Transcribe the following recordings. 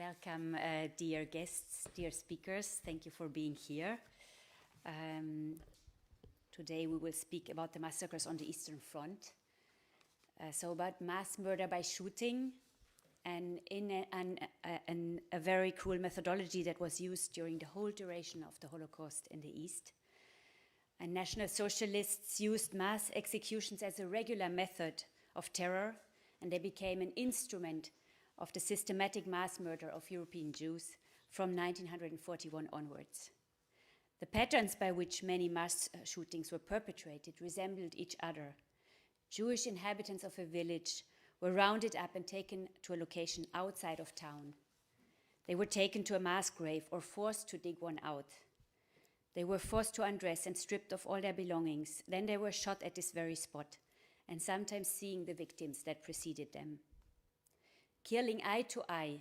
Welcome, dear guests, dear speakers. Thank you for being here. Today we will speak about the massacres on the Eastern Front. So about mass murder by shooting, and in a very cruel methodology that was used during the whole duration of the Holocaust in the East. And National Socialists used mass executions as a regular method of terror, and they became an instrument of the systematic mass murder of European Jews from 1941 onwards. The patterns by which many mass shootings were perpetrated resembled each other. Jewish inhabitants of a village were rounded up and taken to a location outside of town. They were taken to a mass grave or forced to dig one out. They were forced to undress and stripped of all their belongings. Then they were shot at this very spot, and sometimes seeing the victims that preceded them. Killing eye to eye,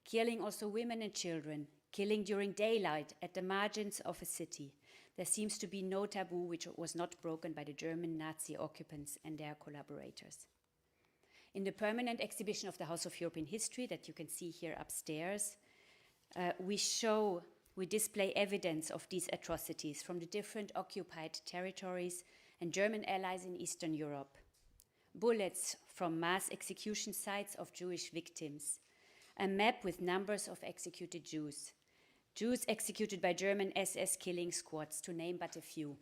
killing also women and children, killing during daylight at the margins of a city. There seems to be no taboo which was not broken by the German Nazi occupants and their collaborators. In the permanent exhibition of the House of European History that you can see here upstairs, we display evidence of these atrocities from the different occupied territories and German allies in Eastern Europe. Bullets from mass execution sites of Jewish victims, a map with numbers of executed Jews, Jews executed by German SS killing squads, to name but a few.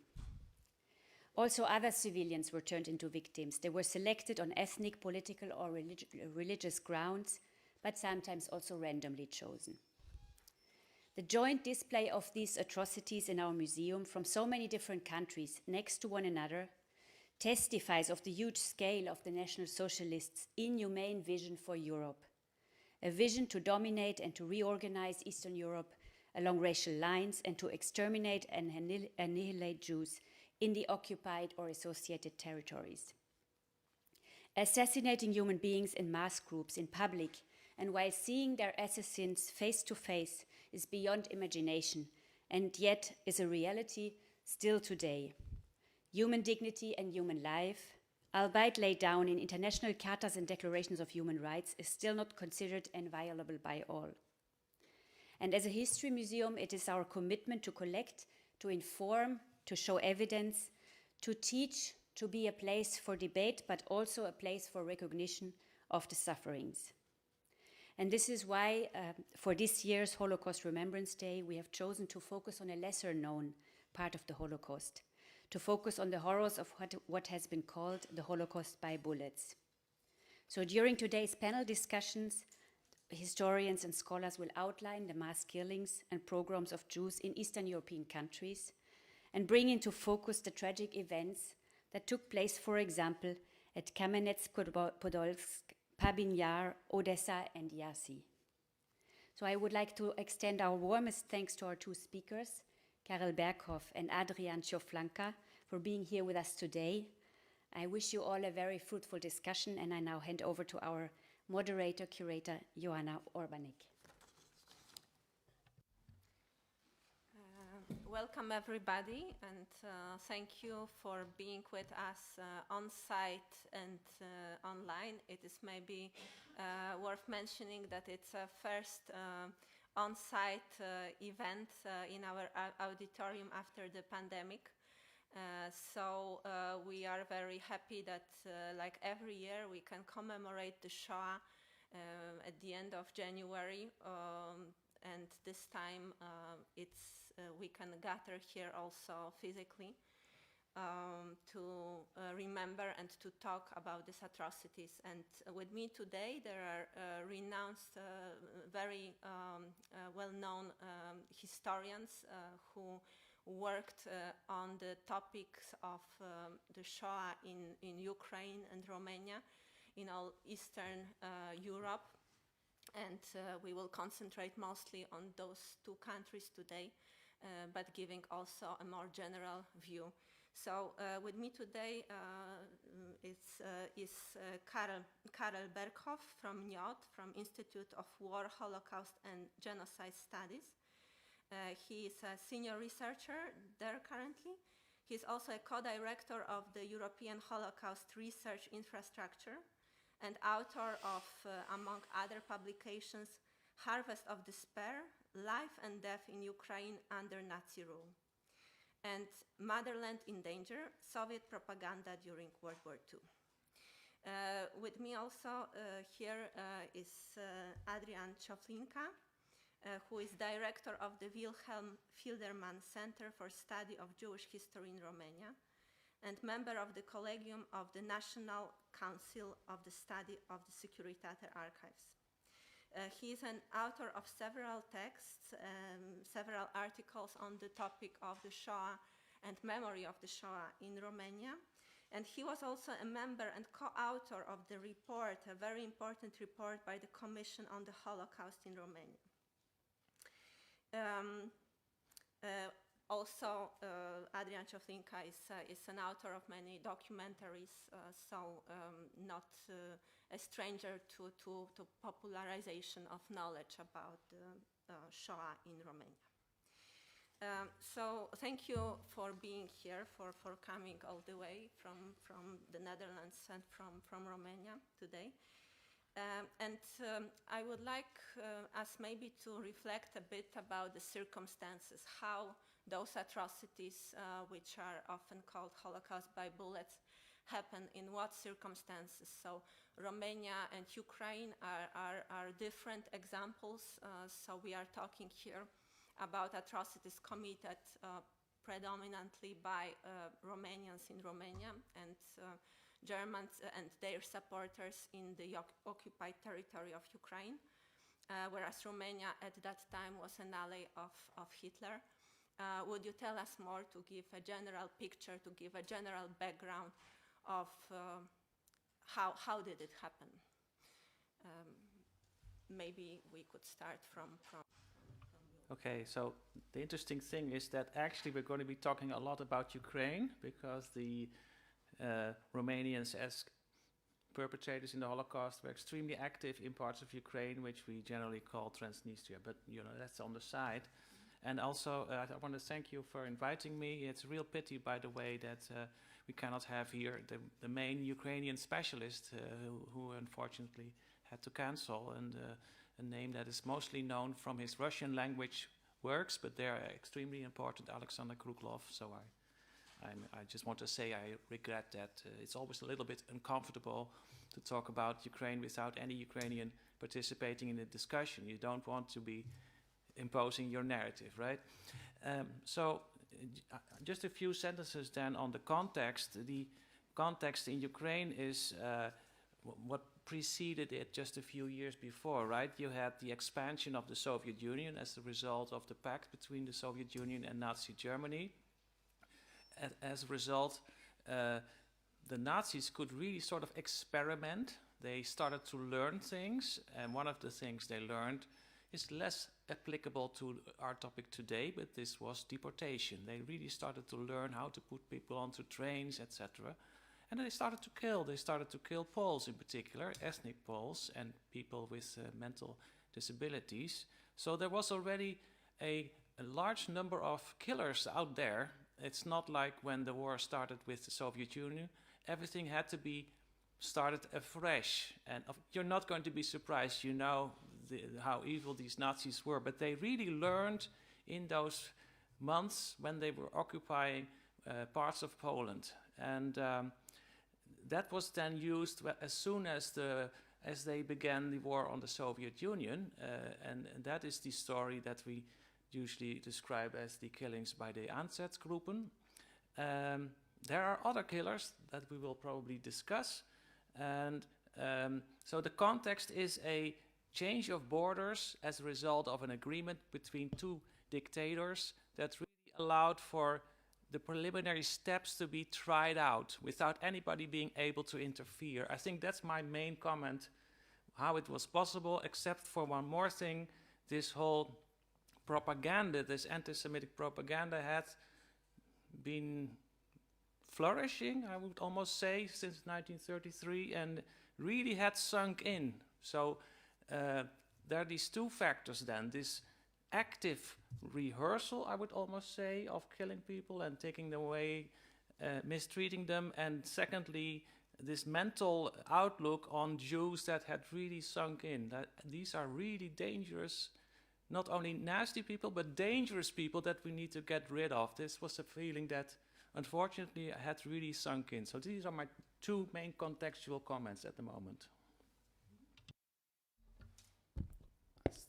Also, other civilians were turned into victims. They were selected on ethnic, political, or religious grounds, but sometimes also randomly chosen. The joint display of these atrocities in our museum from so many different countries next to one another testifies of the huge scale of the National Socialists' inhumane vision for Europe, a vision to dominate and to reorganize Eastern Europe along racial lines and to exterminate and annihilate Jews in the occupied or associated territories. Assassinating human beings in mass groups in public and while seeing their assassins face to face is beyond imagination and yet is a reality still today. Human dignity and human life, albeit laid down in international charters and declarations of human rights, is still not considered inviolable by all. And as a history museum, it is our commitment to collect, to inform, to show evidence, to teach, to be a place for debate, but also a place for recognition of the sufferings. And this is why, for this year's Holocaust Remembrance Day, we have chosen to focus on a lesser-known part of the Holocaust, to focus on the horrors of what has been called the Holocaust by bullets. So during today's panel discussions, historians and scholars will outline the mass killings and pogroms of Jews in Eastern European countries and bring into focus the tragic events that took place, for example, at Kamenets-Podolsk, Babyn Yar, Odessa and Iasi. So I would like to extend our warmest thanks to our two speakers, Karel Berkhoff and Adrian Cioflanca, for being here with us today. I wish you all a very fruitful discussion, and I now hand over to our moderator, curator, Joanna Urbanek. Welcome everybody, and thank you for being with us on site and online. It is maybe worth mentioning that it's a first on-site event in our auditorium after the pandemic. So we are very happy that like every year we can commemorate the Shoah at the end of January, and this time we can gather here also physically to remember and to talk about these atrocities. And with me today there are renowned, very well-known historians who worked on the topics of the Shoah in Ukraine and Romania, in all Eastern Europe. And we will concentrate mostly on those two countries today, but giving also a more general view. So with me today is Karel Berkhoff from NIOT, from Institute of War, Holocaust and Genocide Studies. He is a senior researcher there currently. He's also a co-director of the European Holocaust Research Infrastructure and author of, among other publications, Harvest of Despair, Life and Death in Ukraine under Nazi Rule, and Motherland in Danger, Soviet Propaganda during World War II. With me also here is Adrian Cioflanca, who is director of the Wilhelm Filderman Center for Study of Jewish History in Romania, and member of the Collegium of the National Council of the Study of the Securitate Archives. He is an author of several texts, several articles on the topic of the Shoah and memory of the Shoah in Romania. And he was also a member and co-author of the report, a very important report by the Commission on the Holocaust in Romania. Adrian Cioflanca is an author of many documentaries, not a stranger to popularization of knowledge about the Shoah in Romania. So thank you for being here, for coming all the way from the Netherlands and from Romania today. I would like us maybe to reflect a bit about the circumstances, how those atrocities, which are often called Holocaust by bullets, happen, in what circumstances. So Romania and Ukraine are different examples. So we are talking here about atrocities committed predominantly by Romanians in Romania and Germans and their supporters in the occupied territory of Ukraine, whereas Romania at that time was an ally of Hitler. Would you tell us more, to give a general picture, to give a general background of how did it happen? Maybe we could start from Okay, so the interesting thing is that actually we're going to be talking a lot about Ukraine, because the Romanians as perpetrators in the Holocaust were extremely active in parts of Ukraine, which we generally call Transnistria, but that's on the side. And also, I want to thank you for inviting me. It's a real pity, by the way, that we cannot have here the main Ukrainian specialist who unfortunately had to cancel, and a name that is mostly known from his Russian language works, but they are extremely important, Alexander Kruglov. So I just want to say I regret that. It's always a little bit uncomfortable to talk about Ukraine without any Ukrainian participating in the discussion. You don't want to be imposing your narrative, right? Just a few sentences then on the context. The context in Ukraine is what preceded it just a few years before, right? You had the expansion of the Soviet Union as a result of the pact between the Soviet Union and Nazi Germany. As a result, the Nazis could really sort of experiment. They started to learn things, and one of the things they learned is less applicable to our topic today, but this was deportation. They really started to learn how to put people onto trains, etc. And they started to kill. They started to kill Poles in particular, ethnic Poles, and people with mental disabilities. So there was already a large number of killers out there. It's not like when the war started with the Soviet Union. Everything had to be started afresh. And you're not going to be surprised, you know how evil these Nazis were. But they really learned in those months when they were occupying parts of Poland. And that was then used as soon as they began the war on the Soviet Union. And that is the story that we usually describe as the killings by the Einsatzgruppen. There are other killers that we will probably discuss. And so the context is a change of borders as a result of an agreement between two dictators that really allowed for the preliminary steps to be tried out without anybody being able to interfere. I think that's my main comment, how it was possible, except for one more thing. This whole propaganda, this anti-Semitic propaganda had been flourishing, I would almost say, since 1933, and really had sunk in. So there are these two factors then, this active rehearsal, I would almost say, of killing people and taking them away, mistreating them, and secondly, this mental outlook on Jews that had really sunk in. That these are really dangerous, not only nasty people, but dangerous people that we need to get rid of. This was a feeling that, unfortunately, had really sunk in. So these are my two main contextual comments at the moment.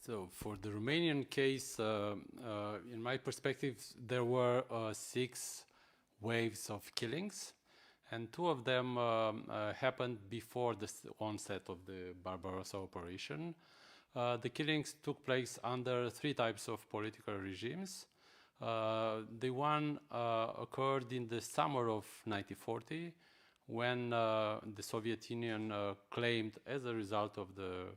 So for the Romanian case, in my perspective, there were 6 waves of killings, and 2 of them happened before the onset of the Barbarossa operation. The killings took place under 3 types of political regimes. The one occurred in the summer of 1940, when the Soviet Union claimed, as a result of the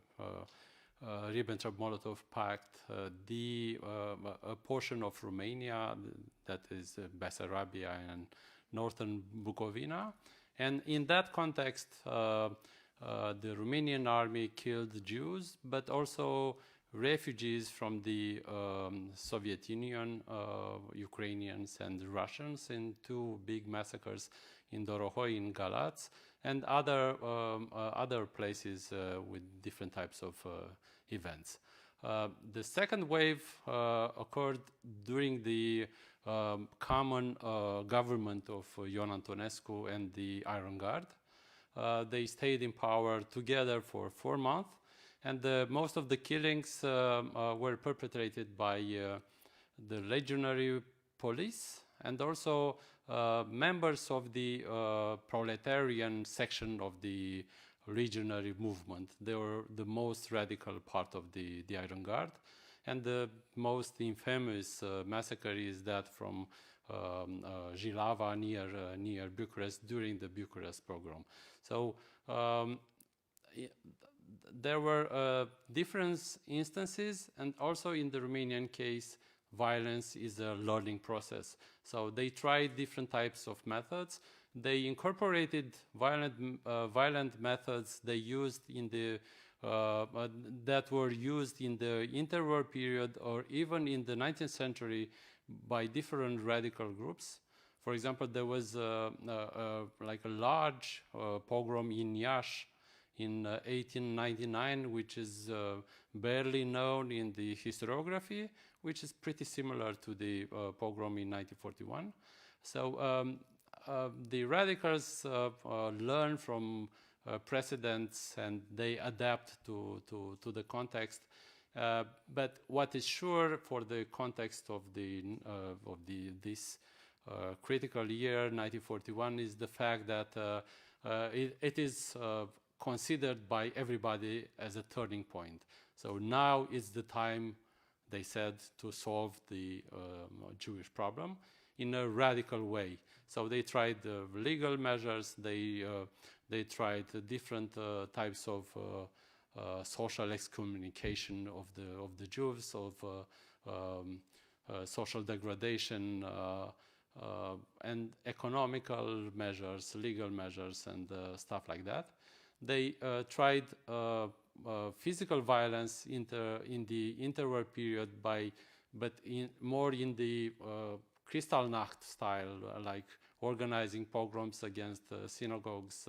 Ribbentrop-Molotov Pact, a portion of Romania, that is Bessarabia and northern Bukovina. And in that context, the Romanian army killed Jews, but also refugees from the Soviet Union, Ukrainians and Russians, in 2 big massacres in Dorohoi, in Galați, and other places with different types of events. The second wave occurred during the common government of Ion Antonescu and the Iron Guard. They stayed in power together for 4 months, and most of the killings were perpetrated by the legionary police and also members of the proletarian section of the legionary movement. They were the most radical part of the Iron Guard. And the most infamous massacre is that from Jilava near Bucharest during the Bucharest pogrom. So there were different instances, and also in the Romanian case, violence is a learning process. So they tried different types of methods. They incorporated violent methods they used in the that were used in the interwar period or even in the 19th century by different radical groups. For example, there was like a large pogrom in Iași in 1899, which is barely known in the historiography, which is pretty similar to the pogrom in 1941. So the radicals learn from precedents and they adapt to the context. But what is sure for the context of this critical year, 1941, is the fact that it is considered by everybody as a turning point. So now is the time, they said, to solve the Jewish problem in a radical way. So they tried legal measures, they tried different types of social excommunication of the Jews, of social degradation, and economical measures, legal measures, and stuff like that. They tried physical violence in the interwar period but more in the Kristallnacht style, like organizing pogroms against synagogues,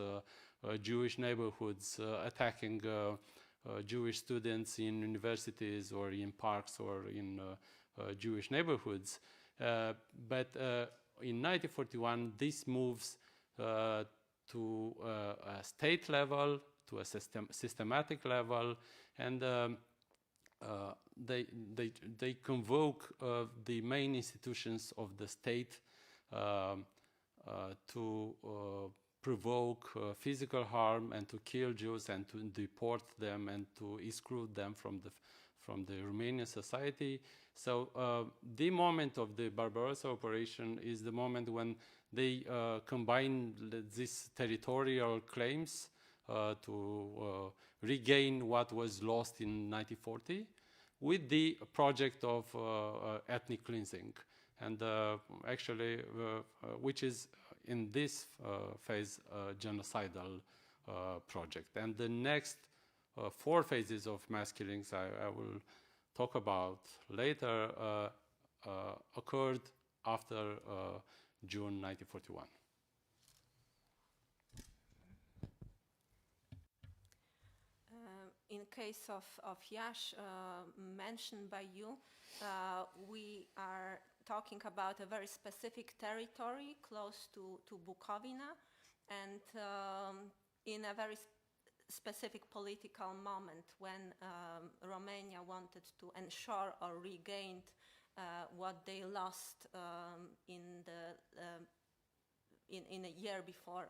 Jewish neighborhoods, attacking Jewish students in universities or in parks or in Jewish neighborhoods. But in 1941, this moves to a state level, to a systematic level, and they convoke the main institutions of the state to provoke physical harm and to kill Jews and to deport them and to exclude them from the Romanian society. So the moment of the Barbarossa operation is the moment when they combine these territorial claims to regain what was lost in 1940 with the project of ethnic cleansing, and actually which is in this phase a genocidal project. And the next 4 phases of mass killings I will talk about later occurred after June 1941. in case of Iași, mentioned by you, we are talking about a very specific territory close to Bukovina, and in a very specific political moment when Romania wanted to ensure or regained what they lost in a year before.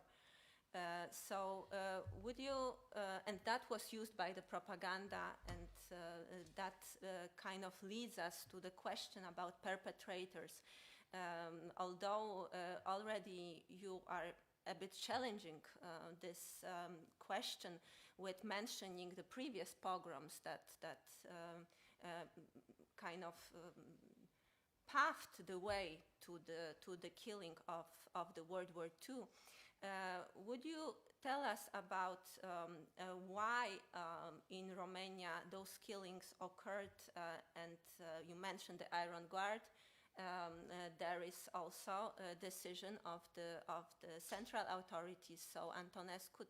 Would you, and that was used by the propaganda, and that kind of leads us to the question about perpetrators. Although already you are a bit challenging this question with mentioning the previous pogroms that kind of paved the way to the killing of the World War II. Would you tell us about why in Romania those killings occurred? And you mentioned the Iron Guard. There is also a decision of the central authorities, so Antonescu,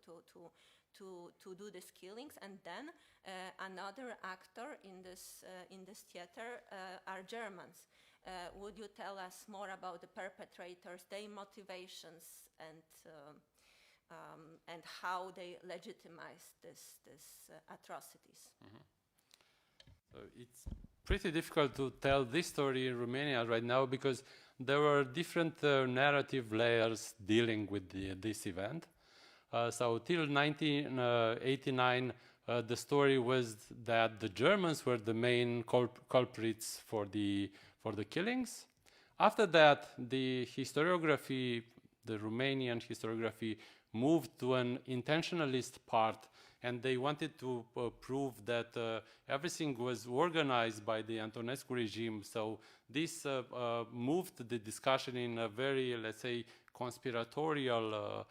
to do these killings, and then another actor in this theater are Germans. Would you tell us more about the perpetrators, their motivations, and how they legitimize this atrocities? Mm-hmm. So it's pretty difficult to tell this story in Romania right now because there were different narrative layers dealing with this event. So till 1989, the story was that the Germans were the main culprits for the killings. After that, the historiography, the Romanian historiography, moved to an intentionalist part, and they wanted to prove that everything was organized by the Antonescu regime. So this moved the discussion in a very, let's say, conspiratorial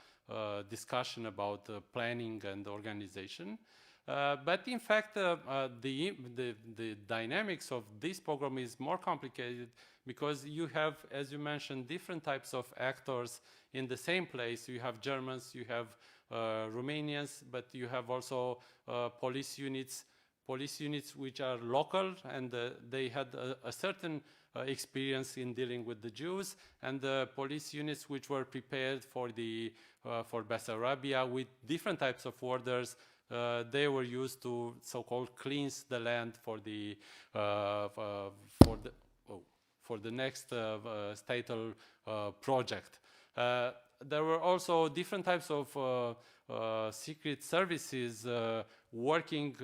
discussion about planning and organization. But in fact, the dynamics of this pogrom is more complicated because you have, as you mentioned, different types of actors in the same place. You have Germans, you have Romanians, but you have also police units which are local, and they had a certain experience in dealing with the Jews, and the police units which were prepared for Bessarabia with different types of orders. They were used to so-called cleanse the land for the next statal project. There were also different types of secret services working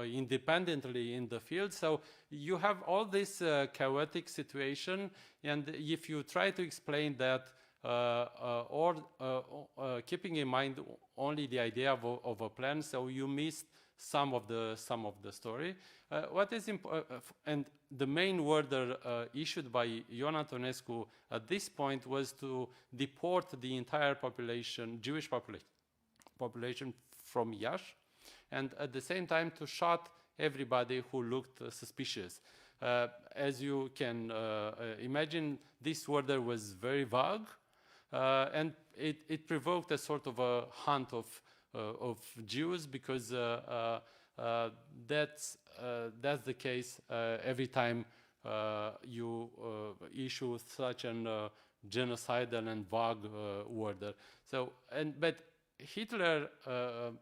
independently in the field. So you have all this chaotic situation, and if you try to explain that keeping in mind only the idea of a plan, so you missed some of the story. What is and the main order issued by Ion Antonescu at this point was to deport the entire population, Jewish population from Iași, and at the same time to shoot everybody who looked suspicious. As you can imagine, this order was very vague, and it provoked a sort of a hunt of Jews, because that's the case every time you issue such an genocidal and vague order. So, but Hitler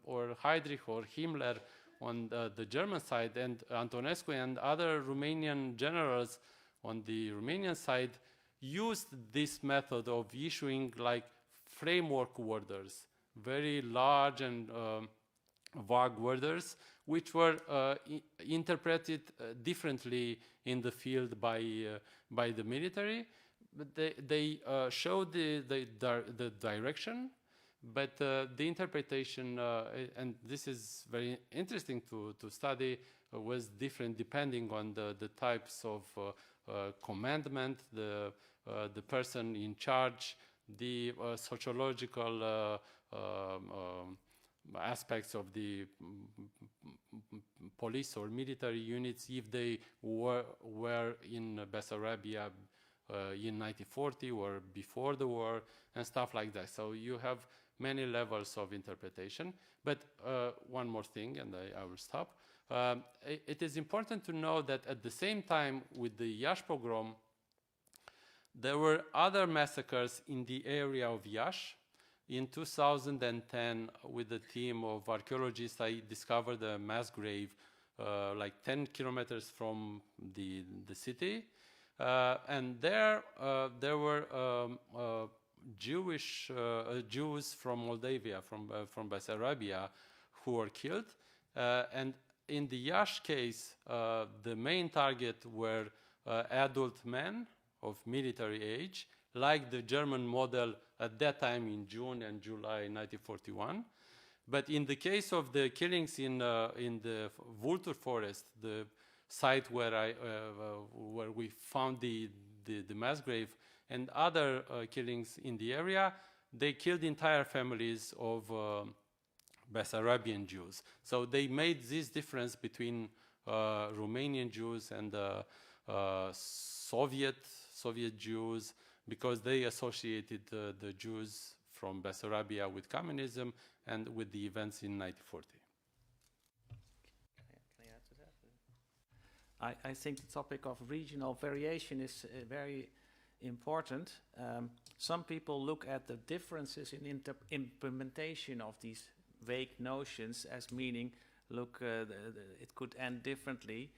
or Heydrich or Himmler on the German side, and Antonescu and other Romanian generals on the Romanian side used this method of issuing like framework orders, very large and vague orders, which were interpreted differently in the field by the military. But they showed the direction, but the interpretation, and this is very interesting to study, was different depending on the types of commandment, the person in charge, the sociological aspects of the police or military units, if they were in Bessarabia in 1940 or before the war, and stuff like that. So you have many levels of interpretation. But one more thing, and I will stop. It is important to know that at the same time with the Iași pogrom, there were other massacres in the area of Iași. In 2010, with a team of archaeologists, I discovered a mass grave like 10 kilometers from the city. And there were Jews from Moldavia, from Bessarabia, who were killed. And in the Iași case, the main target were adult men of military age, like the German model at that time in June and July 1941. But in the case of the killings in the Vultur forest, the site where we found the mass grave, and other killings in the area, they killed entire families of Bessarabian Jews. So they made this difference between Romanian Jews and Soviet Jews, because they associated the Jews from Bessarabia with communism and with the events in 1940. Can I add to that? I think the topic of regional variation is very important. Some people look at the differences in implementation of these vague notions as meaning, look, it could end differently.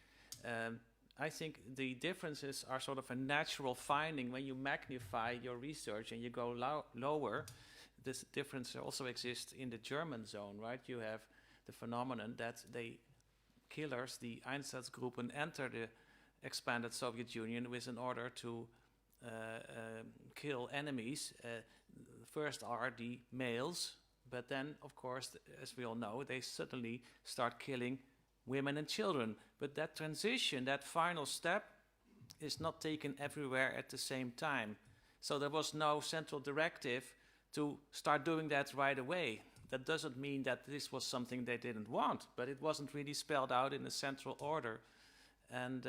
I think the differences are sort of a natural finding when you magnify your research and you go lower. This difference also exists in the German zone, right? You have the phenomenon that the killers, the Einsatzgruppen, enter the expanded Soviet Union with an order to kill enemies. First are the males, but then, of course, as we all know, they suddenly start killing women and children. But that transition, that final step, is not taken everywhere at the same time. So there was no central directive to start doing that right away. That doesn't mean that this was something they didn't want, but it wasn't really spelled out in a central order. And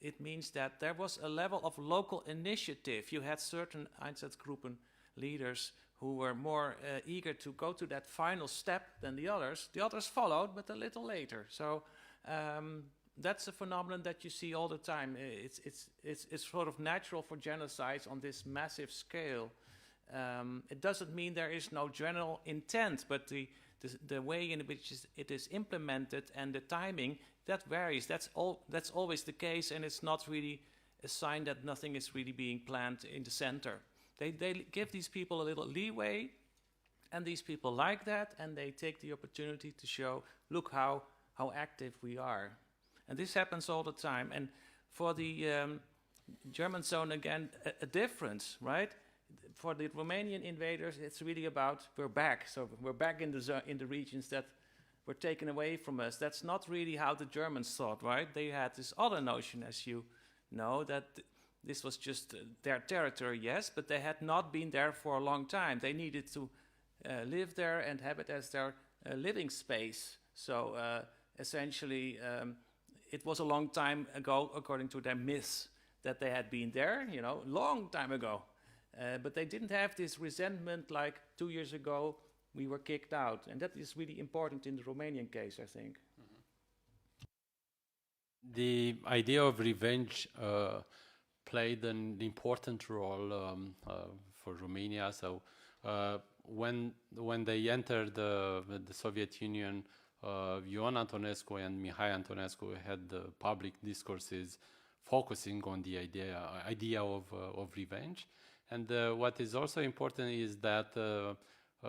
it means that there was a level of local initiative. You had certain Einsatzgruppen leaders who were more eager to go to that final step than the others. The others followed, but a little later. So that's a phenomenon that you see all the time. It's sort of natural for genocides on this massive scale. It doesn't mean there is no general intent, but the way in which it is implemented and the timing, that varies. That's always the case, and it's not really a sign that nothing is really being planned in the center. They give these people a little leeway, and these people like that, and they take the opportunity to show, look how active we are. And this happens all the time. And for the German zone, again, a difference, right? For the Romanian invaders, it's really about we're back. So we're back in the regions that were taken away from us. That's not really how the Germans thought, right? They had this other notion, as you know, that this was just their territory, yes, but they had not been there for a long time. They needed to live there and have it as their living space. So essentially, it was a long time ago, according to their myths, that they had been there, long time ago. But they didn't have this resentment like 2 years ago we were kicked out. And that is really important in the Romanian case, I think. Mm-hmm. The idea of revenge played an important role for Romania. So when they entered the Soviet Union, Ioan Antonescu and Mihai Antonescu had the public discourses focusing on the idea of revenge. And what is also important is that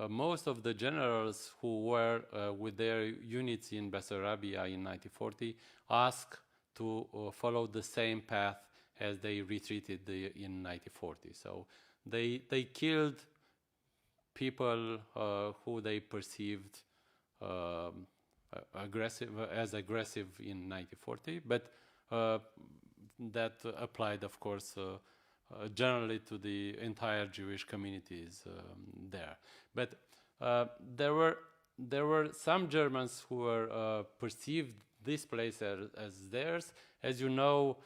most of the generals who were with their units in Bessarabia in 1940 asked to follow the same path as they retreated in 1940. So they killed people who they perceived as aggressive in 1940, but that applied, of course, generally to the entire Jewish communities there. But there were some Germans who were perceived this place as theirs. As you know,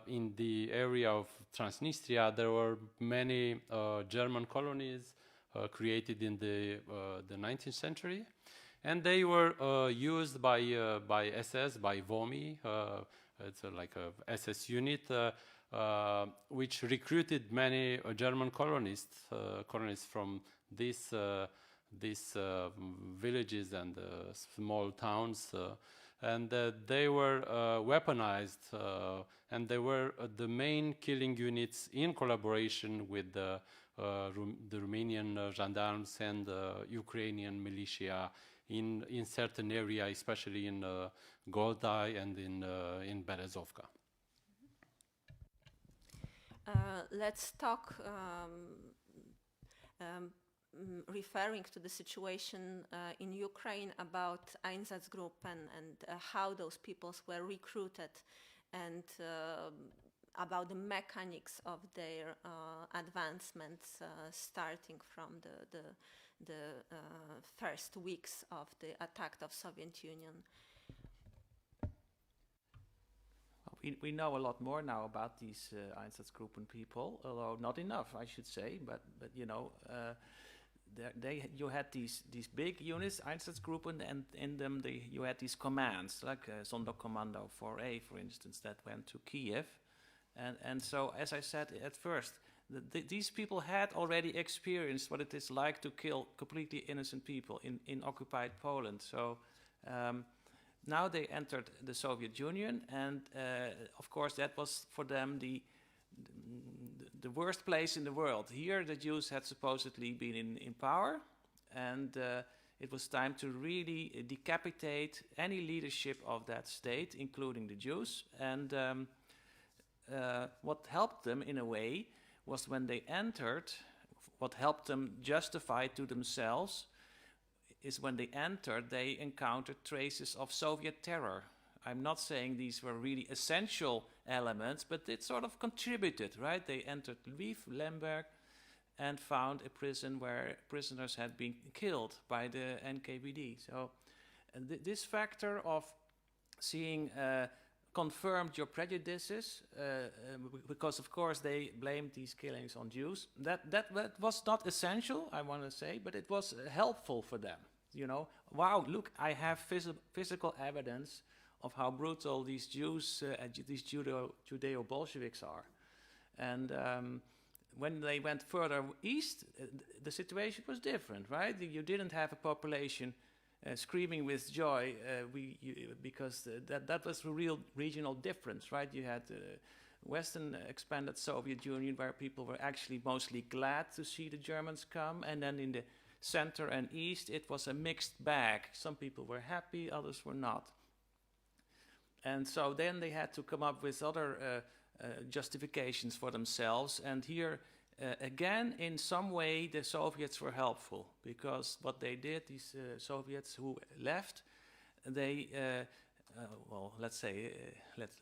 in the area of Transnistria, there were many German colonies created in the 19th century. And they were used by SS, by VOMI. It's like a SS unit, which recruited many German colonists from these villages and small towns. And they were weaponized, and they were the main killing units in collaboration with the Romanian gendarmes and Ukrainian militia in certain area, especially in Goldai and in Berezovka. Let's talk, referring to the situation in Ukraine, about Einsatzgruppen and how those peoples were recruited, and about the mechanics of their advancements, starting from the first weeks of the attack of Soviet Union. We know a lot more now about these Einsatzgruppen people, although not enough, I should say. But you know, you had these big units, Einsatzgruppen, and in them you had these commands, like Sonderkommando 4A, for instance, that went to Kiev, and so, as I said at first, these people had already experienced what it is like to kill completely innocent people in occupied Poland. So now they entered the Soviet Union, and of course that was for them the worst place in the world. Here the Jews had supposedly been in power, and it was time to really decapitate any leadership of that state, including the Jews. And what helped them in a way was when they entered, what helped them justify to themselves is when they entered, they encountered traces of Soviet terror. I'm not saying these were really essential elements, but it sort of contributed, right? They entered Lviv, Lemberg, and found a prison where prisoners had been killed by the NKVD. So this factor of seeing confirmed your prejudices, because of course they blamed these killings on Jews. That was not essential, I want to say, but it was helpful for them. You know, wow, look, I have physical evidence of how brutal these Jews, these Judeo-Bolsheviks are. And when they went further east, the situation was different, right? You didn't have a population screaming with joy because that was a real regional difference, right? You had Western expanded Soviet Union where people were actually mostly glad to see the Germans come, and then in the center and east it was a mixed bag. Some people were happy, others were not. And so then they had to come up with other justifications for themselves, and here again, in some way, the Soviets were helpful, because what they did, these Soviets who left, they, well, let's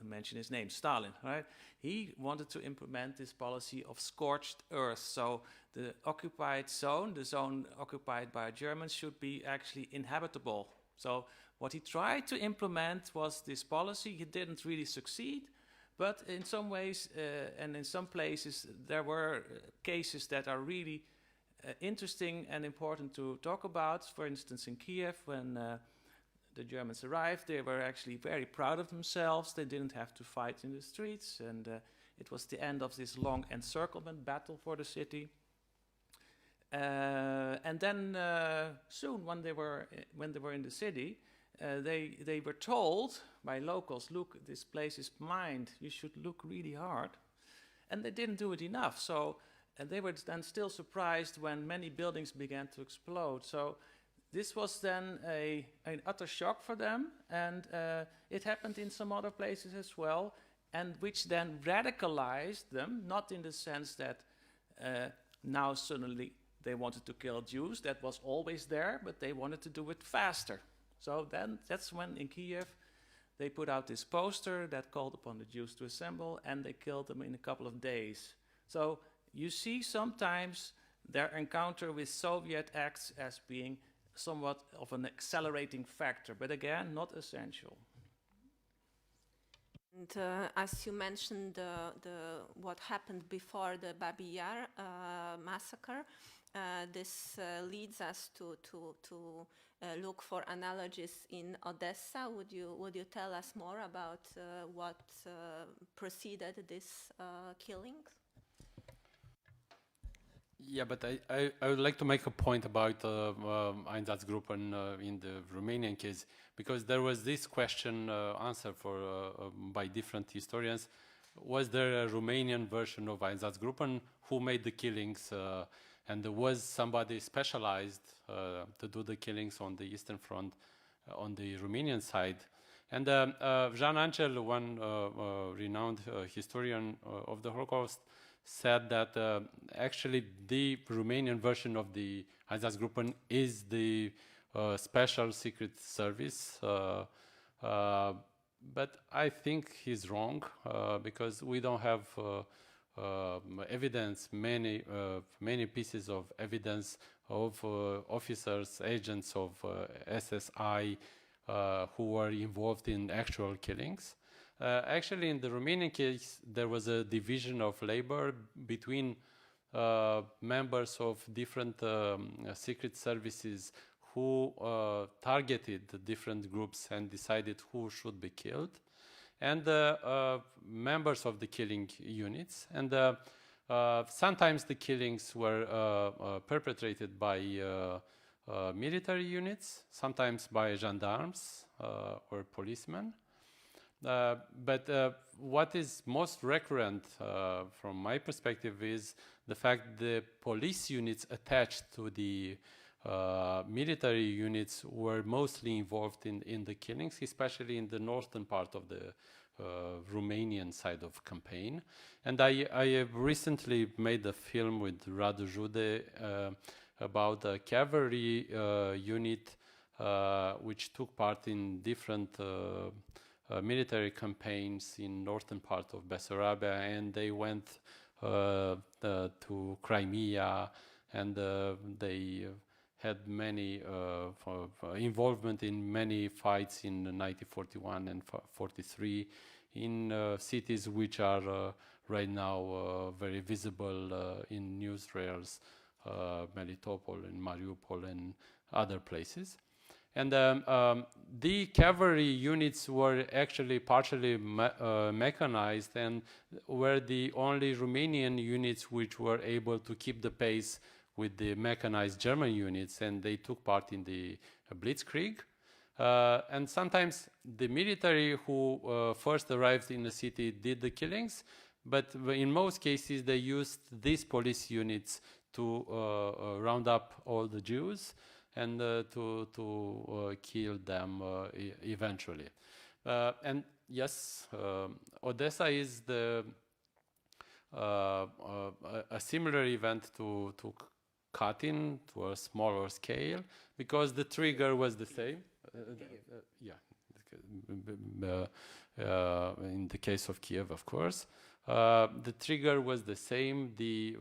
mention his name, Stalin, right? He wanted to implement this policy of scorched earth. So the occupied zone, the zone occupied by Germans, should be actually inhabitable. So what he tried to implement was this policy. He didn't really succeed. But in some ways, and in some places, there were cases that are really interesting and important to talk about. For instance, in Kiev, when the Germans arrived, they were actually very proud of themselves. They didn't have to fight in the streets, and it was the end of this long encirclement battle for the city. And then soon, when they were in the city, they were told by locals, look, this place is mined, you should look really hard. And they didn't do it enough. So, and they were then still surprised when many buildings began to explode. So this was then an utter shock for them. And it happened in some other places as well, and which then radicalized them, not in the sense that now suddenly they wanted to kill Jews. That was always there, but they wanted to do it faster. So then that's when in Kiev they put out this poster that called upon the Jews to assemble, and they killed them in a couple of days. So you see sometimes their encounter with Soviet acts as being somewhat of an accelerating factor, but again, not essential. And as you mentioned, what happened before the Babyn Yar massacre, this leads us to look for analogies in Odessa. Would you tell us more about what preceded these killings? Yeah, but I would like to make a point about Einsatzgruppen in the Romanian case, because there was this question answered by different historians. Was there a Romanian version of Einsatzgruppen? Who made the killings? And was somebody specialized to do the killings on the Eastern Front on the Romanian side? And Jean Angel, one renowned historian of the Holocaust, said that actually the Romanian version of the Einsatzgruppen is the special secret service. But I think he's wrong because we don't have evidence, many pieces of evidence of officers, agents of SSI who were involved in actual killings. Actually, in the Romanian case, there was a division of labor between members of different secret services who targeted the different groups and decided who should be killed, and members of the killing units. And sometimes the killings were perpetrated by military units, sometimes by gendarmes or policemen. But what is most recurrent from my perspective is the fact the police units attached to the military units were mostly involved in the killings, especially in the northern part of the Romanian side of campaign. And I have recently made a film with Radu Jude about a cavalry unit which took part in different military campaigns in northern part of Bessarabia, and they went to Crimea, and they had many involvement in many fights in 1941 and 43 in cities which are right now very visible in newsreels, Melitopol and Mariupol and other places. And the cavalry units were actually partially mechanized and were the only Romanian units which were able to keep the pace with the mechanized German units, and they took part in the Blitzkrieg. And sometimes the military who first arrived in the city did the killings, but in most cases they used these police units to round up all the Jews and to kill them eventually. And yes, Odessa is a similar event to Katyn, to a smaller scale, because the trigger was the same. In the case of Kiev, of course, the trigger was the same. The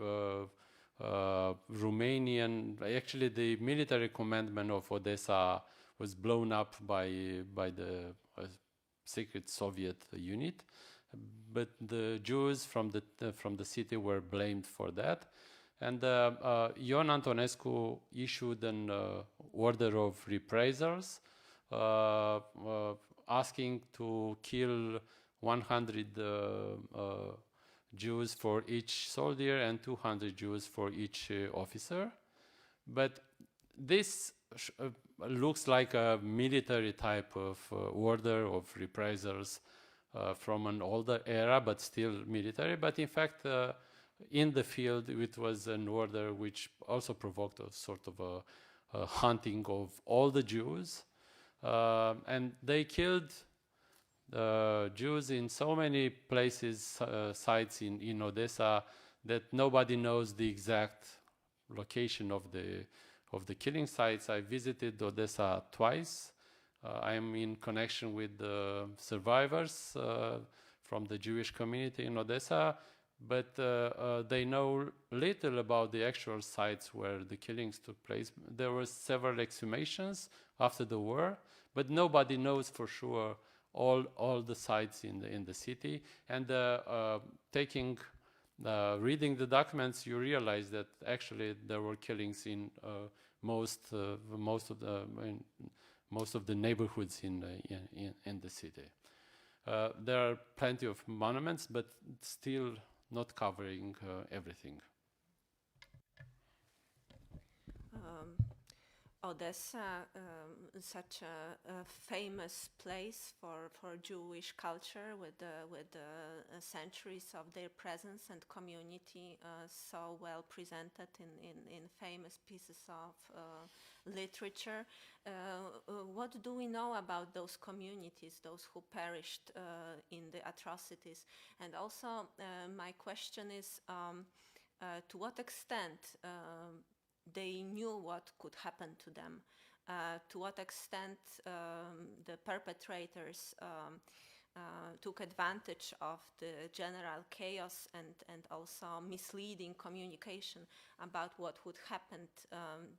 Romanian, actually the military commandment of Odessa was blown up by the secret Soviet unit, but the Jews from the city were blamed for that. And Ion Antonescu issued an order of reprisals, asking to kill 100 Jews for each soldier and 200 Jews for each officer. But this looks like a military type of order of reprisals from an older era, but still military. But in fact, in the field, it was an order which also provoked a sort of a hunting of all the Jews. And they killed Jews in so many places, sites in Odessa, that nobody knows the exact location of the killing sites. I visited Odessa twice. I am in connection with the survivors from the Jewish community in Odessa, but they know little about the actual sites where the killings took place. There were several exhumations after the war, but nobody knows for sure all the sites in the city, and reading the documents, you realize that actually there were killings in most of the neighborhoods in the city. There are plenty of monuments, but still not covering everything. Odessa, such a famous place for Jewish culture, with centuries of their presence and community, so well presented in famous pieces of literature. What do we know about those communities, those who perished in the atrocities? And also, my question is, to what extent they knew what could happen to them, to what extent the perpetrators took advantage of the general chaos and also misleading communication about what would happen,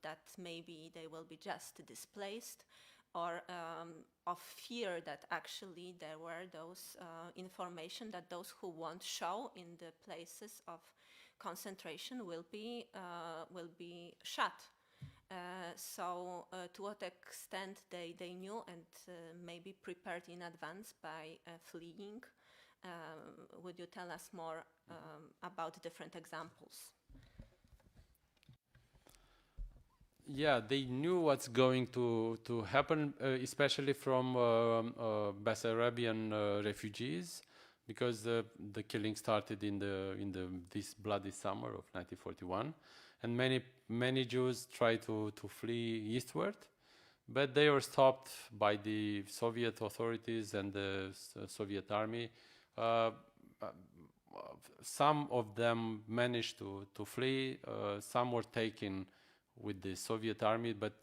that maybe they will be just displaced, or of fear that actually there were those information that those who won't show in the places of concentration will be shot. So to what extent they knew and maybe prepared in advance by fleeing? Would you tell us more about different examples? Yeah, they knew what's going to happen, especially from Bessarabian refugees, because the killing started in this bloody summer of 1941, and many Jews tried to flee eastward, but they were stopped by the Soviet authorities and the Soviet army. Some of them managed to flee. Some were taken with the Soviet army, but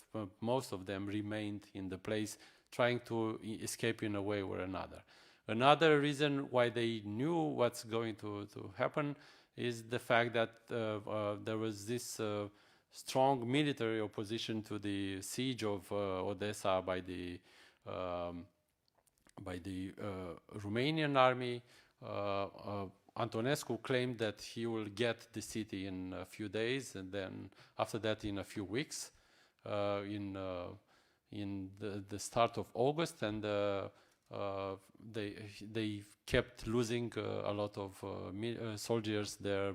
most of them remained in the place, trying to escape in a way or another. Another reason why they knew what's going to happen is the fact that there was this strong military opposition to the siege of Odessa by the Romanian army. Antonescu claimed that he will get the city in a few days, and then after that in a few weeks, in the start of August, and they kept losing a lot of soldiers there.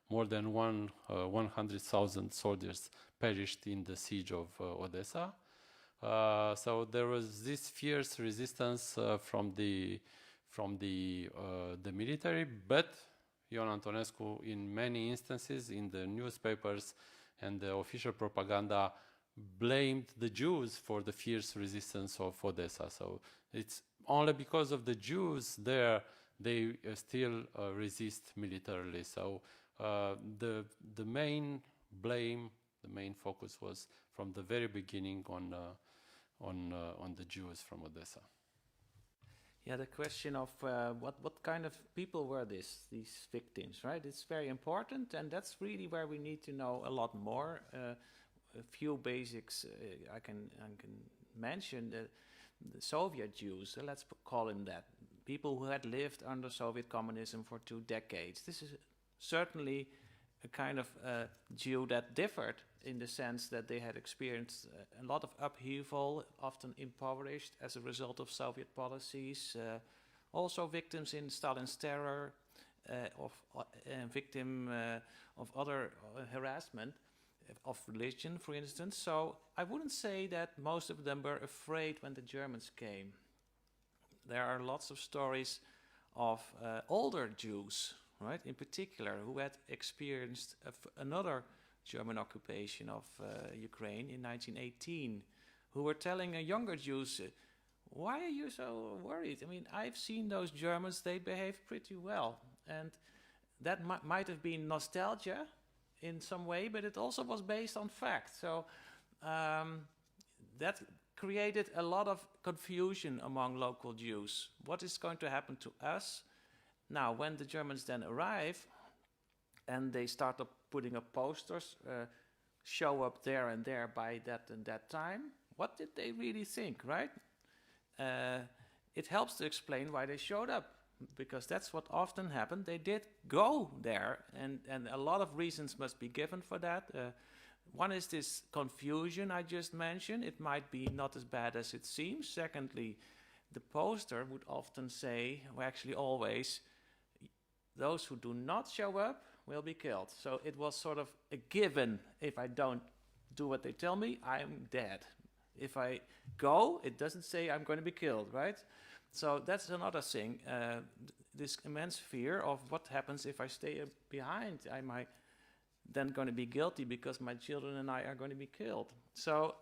More than 100,000 soldiers perished in the siege of Odessa. So there was this fierce resistance from the military, but Ion Antonescu, in many instances, in the newspapers and the official propaganda, blamed the Jews for the fierce resistance of Odessa. So it's only because of the Jews there they still resist militarily. So the main blame, the main focus was from the very beginning on the Jews from Odessa. Yeah, the question of what kind of people were these victims, right? It's very important, and that's really where we need to know a lot more. A few basics I can mention. The Soviet Jews, let's call them that, people who had lived under Soviet communism for 2 decades. This is certainly a kind of Jew that differed in the sense that they had experienced a lot of upheaval, often impoverished as a result of Soviet policies. Also victims in Stalin's terror, victim of other harassment of religion, for instance. So I wouldn't say that most of them were afraid when the Germans came. There are lots of stories of older Jews, right, in particular, who had experienced another German occupation of Ukraine in 1918, who were telling younger Jews, why are you so worried? I mean, I've seen those Germans, they behave pretty well. And that might have been nostalgia in some way, but it also was based on fact. So that created a lot of confusion among local Jews. What is going to happen to us? Now, when the Germans then arrive and they start putting up posters, show up there and there by that and that time, what did they really think, right? it helps to explain why they showed up, because that's what often happened. They did go there, and a lot of reasons must be given for that. One is this confusion I just mentioned. It might be not as bad as it seems. Secondly, the poster would often say, or actually always, those who do not show up will be killed. So it was sort of a given. If I don't do what they tell me, I'm dead. If I go, it doesn't say I'm going to be killed, right? So that's another thing, this immense fear of what happens if I stay behind. Am I then going to be guilty because my children and I are going to be killed? So,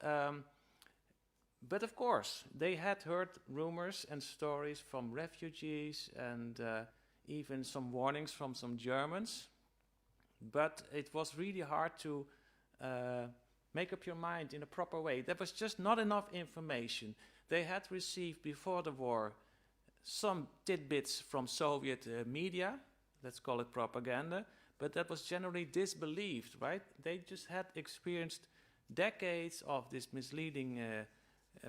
but of course, they had heard rumors and stories from refugees and even some warnings from some Germans. But it was really hard to make up your mind in a proper way. There was just not enough information. They had received before the war some tidbits from Soviet media, let's call it propaganda, but that was generally disbelieved, right? They just had experienced decades of this misleading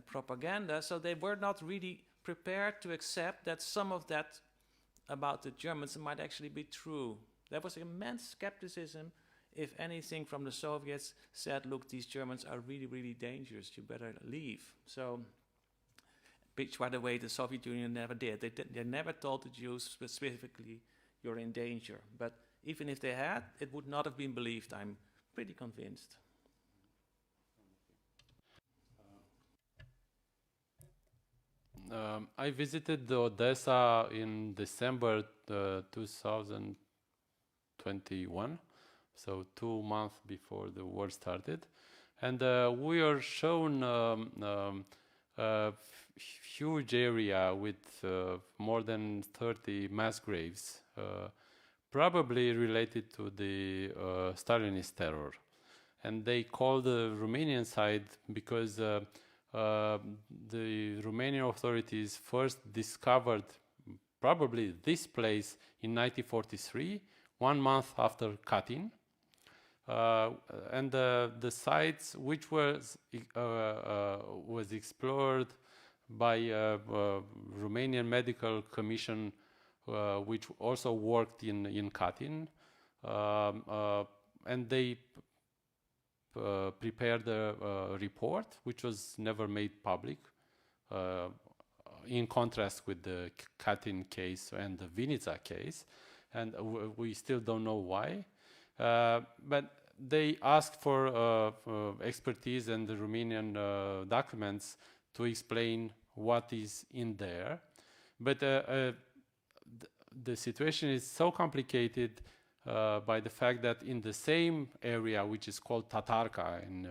propaganda, so they were not really prepared to accept that some of that about the Germans might actually be true. There was immense skepticism if anything from the Soviets said, look, these Germans are really, really dangerous, you better leave. So, which, by the way, the Soviet Union never did. They never told the Jews specifically, you're in danger. But even if they had, it would not have been believed, I'm pretty convinced. I visited Odessa in December 2021, so 2 months before the war started. And we are shown a huge area with more than 30 mass graves, probably related to the Stalinist terror. And they call the Romanian side because the Romanian authorities first discovered probably this place in 1943, 1 month after Katyn. And the sites which was explored by Romanian Medical Commission, which also worked in Katyn, and they prepared a report which was never made public, in contrast with the Katyn case and the Vinica case, and we still don't know why. But they asked for expertise and the Romanian documents to explain what is in there. But the situation is so complicated by the fact that in the same area, which is called Tatarka in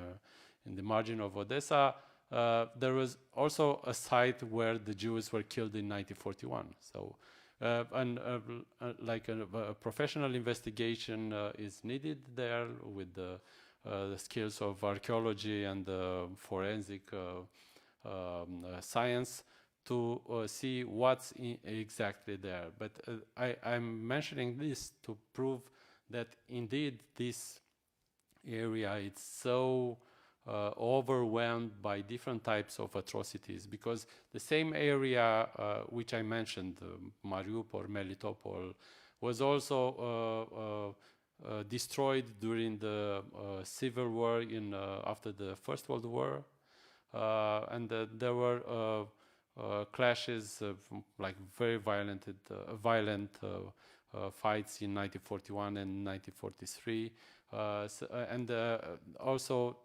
the margin of Odessa, there was also a site where the Jews were killed in 1941. So, like a professional investigation is needed there with the skills of archaeology and forensic science to see what's exactly there. But I'm mentioning this to prove that indeed this area is so overwhelmed by different types of atrocities, because the same area which I mentioned, Mariupol, Melitopol, was also destroyed during the civil war after the First World War, and there were clashes, like very violent fights in 1941 and 1943. And also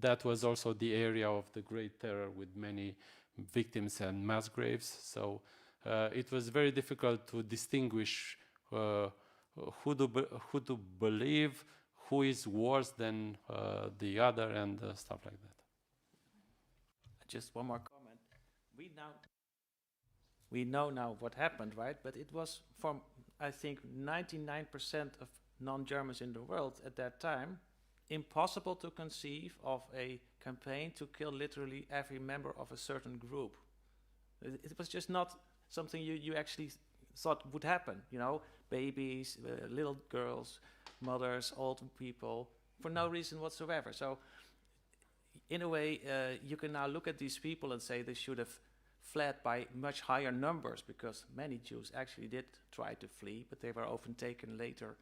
that was also the area of the Great Terror with many victims and mass graves. So it was very difficult to distinguish who to believe, who is worse than the other, and stuff like that. Just one more comment. We know now what happened, right? But it was from, I think, 99% of non-Germans in the world at that time, impossible to conceive of a campaign to kill literally every member of a certain group. It was just not something you actually thought would happen, you know, babies, little girls, mothers, old people, for no reason whatsoever. So in a way, you can now look at these people and say they should have fled by much higher numbers, because many Jews actually did try to flee, but they were often taken later.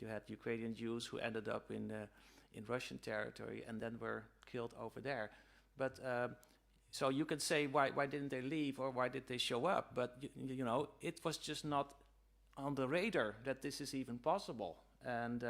You had Ukrainian Jews who ended up in Russian territory and then were killed over there. But so you can say, why didn't they leave, or why did they show up? But you know, it was just not on the radar that this is even possible. And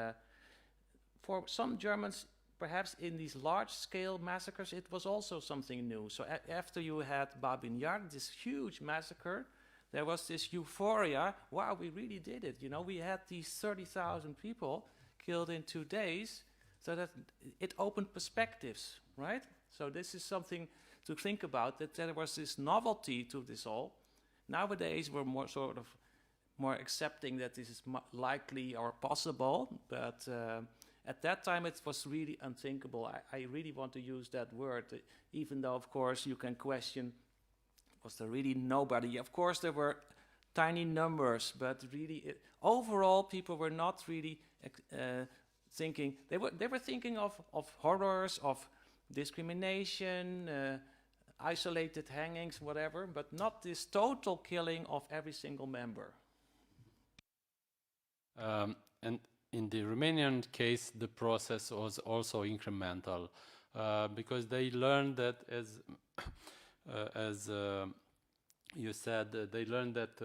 for some Germans, perhaps in these large-scale massacres, it was also something new. So after you had Babyn Yar, this huge massacre, there was this euphoria. Wow, we really did it. You know, we had these 30,000 people killed in 2 days, so that it opened perspectives, right? So this is something to think about, that there was this novelty to this all. Nowadays, we're more sort of more accepting that this is likely or possible, but at that time it was really unthinkable. I really want to use that word, even though, of course, you can question, was there really nobody? Of course, there were tiny numbers, but really, overall, people were not really thinking. They were thinking of horrors, of discrimination, isolated hangings, whatever, but not this total killing of every single member. And in the Romanian case, the process was also incremental, because they learned that, as you said, they learned that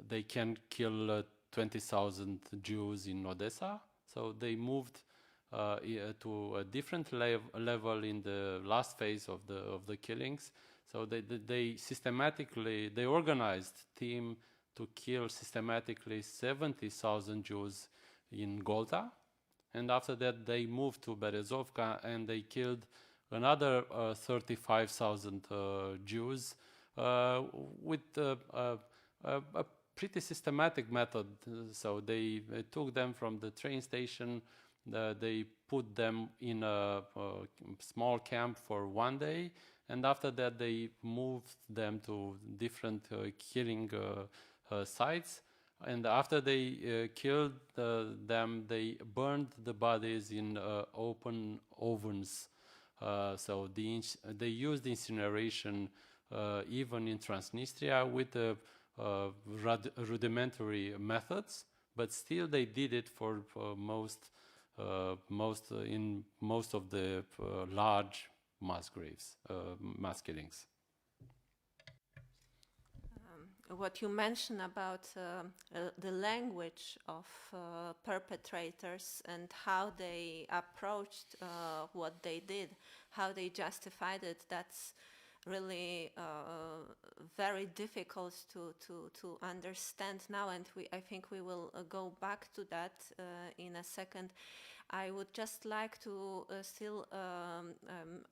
they can kill 20,000 Jews in Odessa. So they moved to a different level in the last phase of the killings. So they organized team to kill systematically 70,000 Jews in Golta, and after that they moved to Berezovka and they killed another 35,000 Jews with a pretty systematic method. So they took them from the train station, they put them in a small camp for 1 day, and after that they moved them to different killing sites, and after they killed them, they burned the bodies in open ovens. So they used incineration even in Transnistria with rudimentary methods, but still they did it for most of the large mass graves, mass killings. What you mentioned about the language of perpetrators and how they approached what they did, how they justified it, that's really very difficult to understand now, and I think we will go back to that in a second. I would just like to still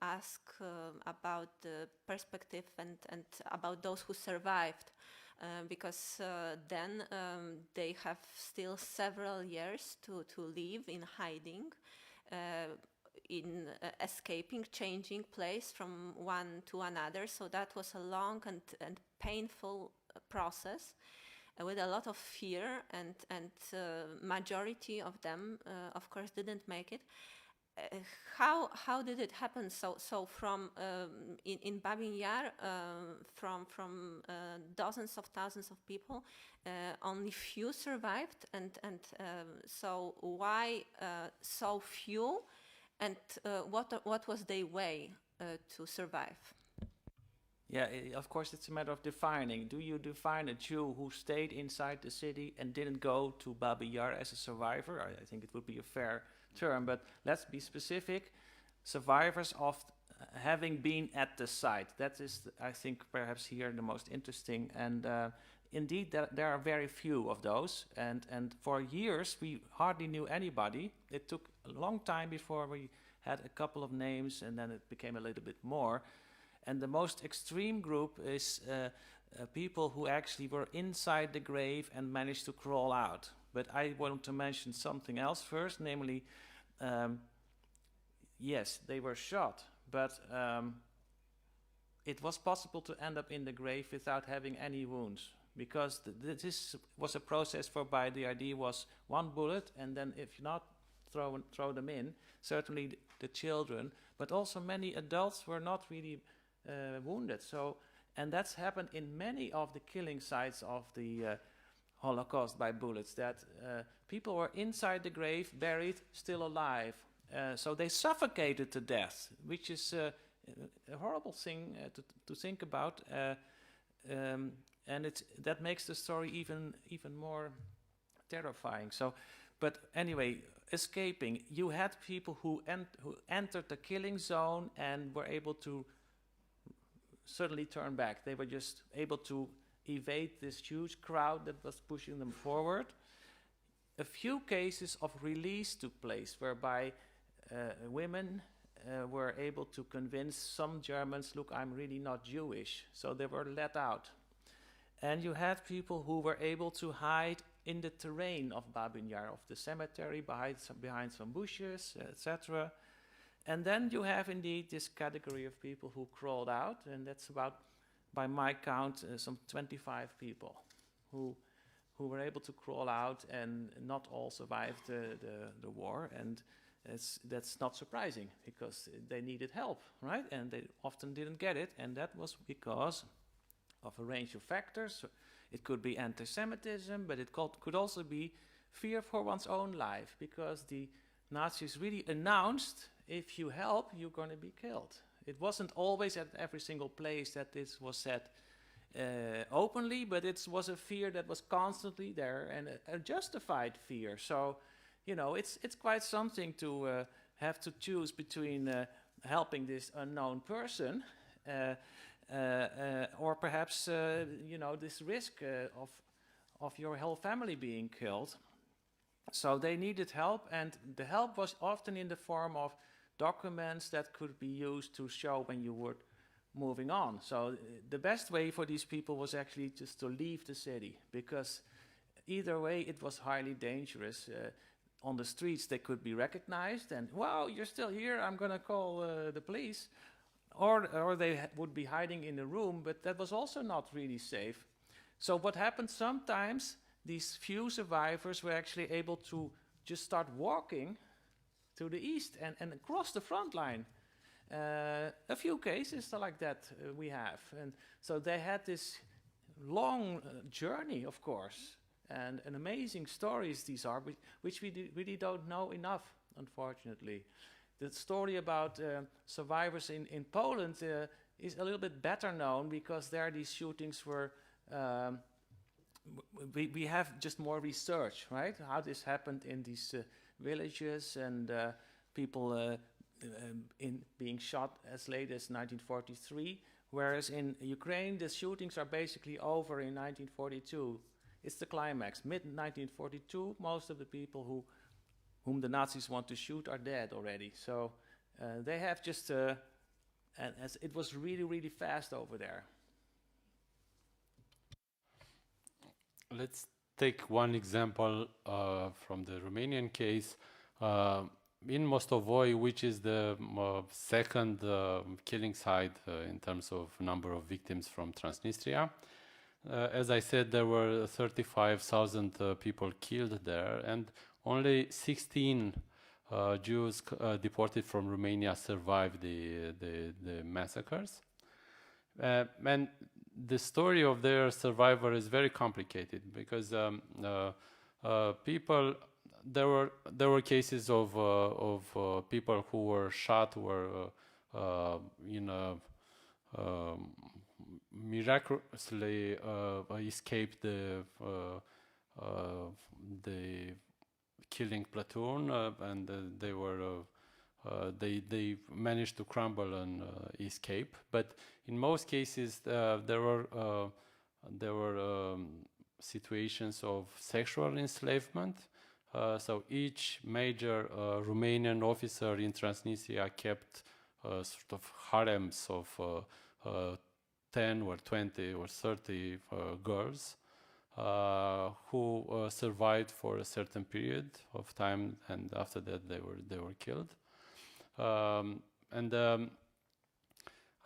ask about the perspective and about those who survived, because then they have still several years to live in hiding, in escaping, changing place from one to another. So that was a long and painful process with a lot of fear, and majority of them, of course, didn't make it. How did it happen? So from in Babyn Yar, from dozens of thousands of people, only few survived, and so why so few? And what was their way to survive? Yeah, of course, it's a matter of defining. Do you define a Jew who stayed inside the city and didn't go to Babyn Yar as a survivor? I think it would be a fair term, but let's be specific. Survivors of having been at the site. That is, I think, perhaps here the most interesting. And indeed, there are very few of those. And for years, we hardly knew anybody. It took a long time before we had a couple of names, and then it became a little bit more. And the most extreme group is people who actually were inside the grave and managed to crawl out. But I want to mention something else first, namely, yes, they were shot, but it was possible to end up in the grave without having any wounds, because this was a process whereby the idea was one bullet, and then if not, throw them in. Certainly the children, but also many adults were not really wounded. So And that's happened in many of the killing sites of the Holocaust by bullets, that people were inside the grave, buried, still alive. So they suffocated to death, which is a horrible thing to think about. And that makes the story even more terrifying. So, but anyway, escaping. You had people who entered the killing zone and were able to suddenly turn back. They were just able to evade this huge crowd that was pushing them forward. A few cases of release took place, whereby women were able to convince some Germans, look, I'm really not Jewish. So they were let out. And you had people who were able to hide in the terrain of Babyn Yar, of the cemetery, behind some bushes, etc. And then you have indeed this category of people who crawled out, and that's about, by my count, some 25 people who were able to crawl out, and not all survived the war. And that's not surprising, because they needed help, right? And they often didn't get it, and that was because of a range of factors. It could be anti-Semitism, but it could also be fear for one's own life, because the Nazis really announced, if you help, you're going to be killed. It wasn't always at every single place that this was said openly, but it was a fear that was constantly there, and a justified fear. So, you know, it's quite something to have to choose between helping this unknown person or perhaps, you know, this risk of your whole family being killed. So they needed help, and the help was often in the form of documents that could be used to show when you were moving on. So the best way for these people was actually just to leave the city, because either way it was highly dangerous. On the streets they could be recognized, and, wow, you're still here, I'm going to call the police. Or they would be hiding in a room, but that was also not really safe. So what happened sometimes, these few survivors were actually able to just start walking to the east and across the front line. A few cases like that we have. And so they had this long journey, of course, and amazing stories these are, which we really don't know enough, unfortunately. The story about survivors in Poland is a little bit better known, because there these shootings were, we have just more research, right? How this happened in these villages, and people being shot as late as 1943, whereas in Ukraine the shootings are basically over in 1942. It's the climax. Mid-1942, most of the people whom the Nazis want to shoot are dead already. So they have just, and as it was really, really fast over there. Let's take one example from the Romanian case. In Mostovoi, which is the second killing site in terms of number of victims from Transnistria. As I said, there were 35,000 people killed there, and only 16 Jews deported from Romania survived the massacres. And the story of their survivor is very complicated, because people, there were cases of people who were shot, were miraculously escaped the killing platoon, and they managed to crumble and escape. But in most cases, there were situations of sexual enslavement. So each major Romanian officer in Transnistria kept sort of harems of 10 or 20 or 30 girls who survived for a certain period of time, and after that they were killed.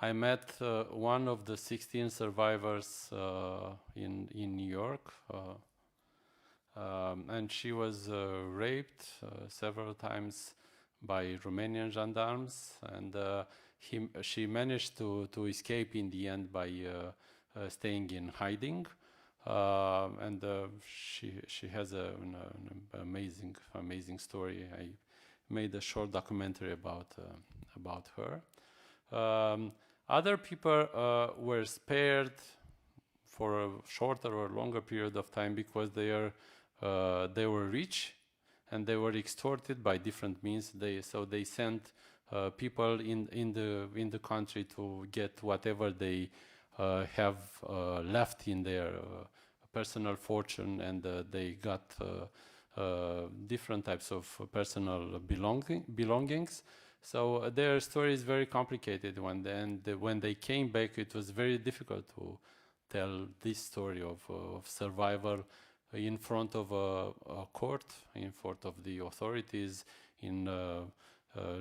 I met one of the 16 survivors in New York, and she was raped several times by Romanian gendarmes, and she managed to escape in the end by staying in hiding, and she has an amazing story. I made a short documentary about her. Other people were spared for a shorter or longer period of time because they were rich and they were extorted by different means. So they sent people in the country to get whatever they have left in their personal fortune, and they got different types of personal belongings. So their story is very complicated. When they came back, it was very difficult to tell this story of survival in front of a court, in front of the authorities, in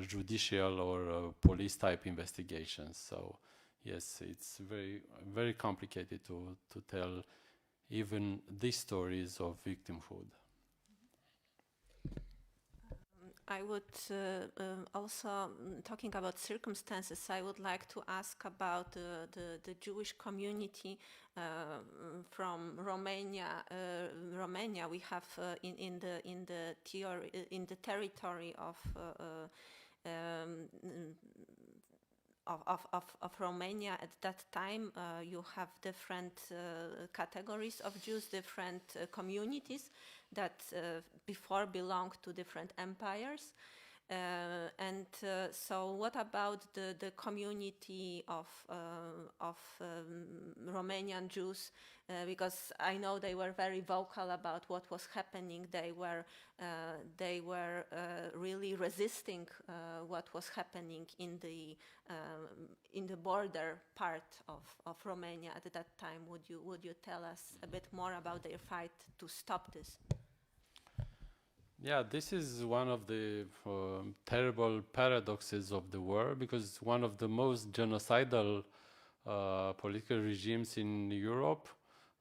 judicial or police type investigations. So yes, it's very complicated to tell even these stories of victimhood. I would also, talking about circumstances, I would like to ask about the Jewish community from Romania. Romania, we have in the territory of Romania at that time. You have different categories of Jews, different communities that before belonged to different empires. So what about the community of Romanian Jews? Because I know they were very vocal about what was happening. They were really resisting what was happening in the border part of Romania at that time. Would you tell us a bit more about their fight to stop this? Yeah, this is one of the terrible paradoxes of the war, because it's one of the most genocidal political regimes in Europe.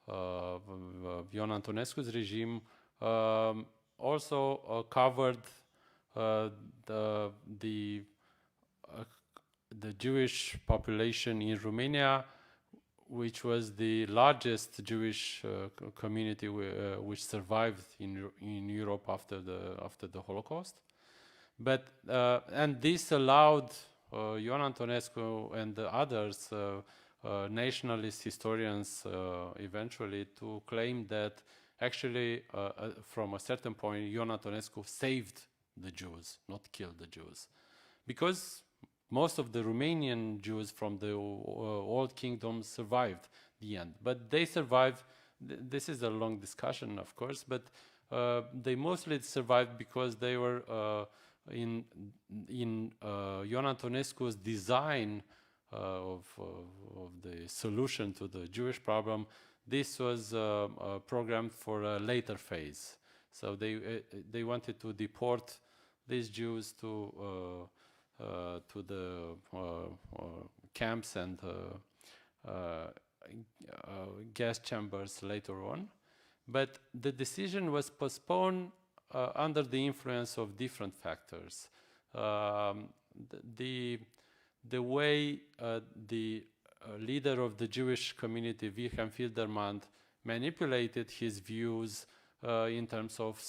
Ion Antonescu's regime also covered the Jewish population in Romania, which was the largest Jewish community which survived in Europe after the Holocaust. But and this allowed Ion Antonescu and the others, nationalist historians, eventually to claim that actually from a certain point Ion Antonescu saved the Jews, not killed the Jews, because most of the Romanian Jews from the Old Kingdom survived the end. But they survived, this is a long discussion, of course, but they mostly survived because they were in Ion Antonescu's design of the solution to the Jewish problem. This was programmed for a later phase. So they wanted to deport these Jews to the camps and gas chambers later on. But the decision was postponed under the influence of different factors. The way the leader of the Jewish community, Wilhelm Fildermann, manipulated his views in terms of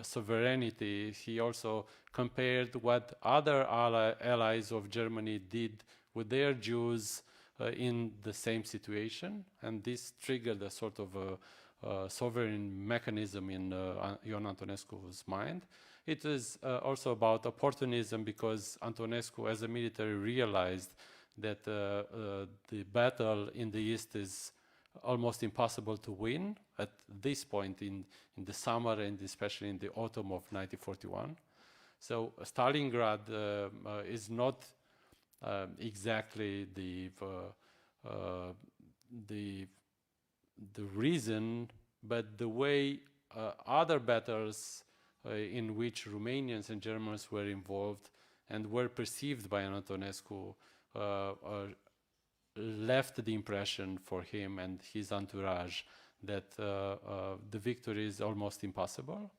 sovereignty. He also compared what other allies of Germany did with their Jews in the same situation, and this triggered a sort of a sovereign mechanism in Ion Antonescu's mind. It was also about opportunism, because Antonescu, as a military, realized that the battle in the east is almost impossible to win at this point in the summer and especially in the autumn of 1941. So Stalingrad is not exactly the reason, but the way other battles in which Romanians and Germans were involved and were perceived by Antonescu left the impression for him and his entourage that the victory is almost impossible.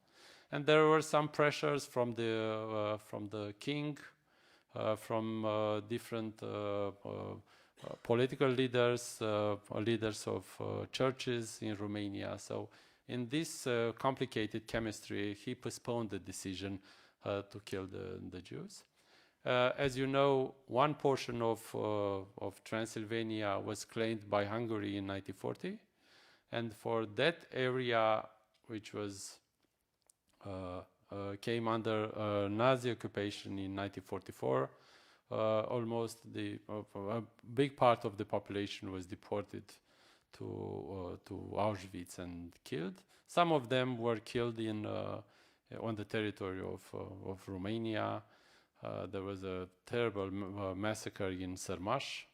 And there were some pressures from the king from different political leaders, leaders of churches in Romania. So in this complicated chemistry, he postponed the decision to kill the Jews. As you know, one portion of Transylvania was claimed by Hungary in 1940, and for that area, which was came under Nazi occupation in 1944, almost a big part of the population was deported to Auschwitz and killed. Some of them were killed on the territory of Romania. There was a terrible massacre in Sărmaș.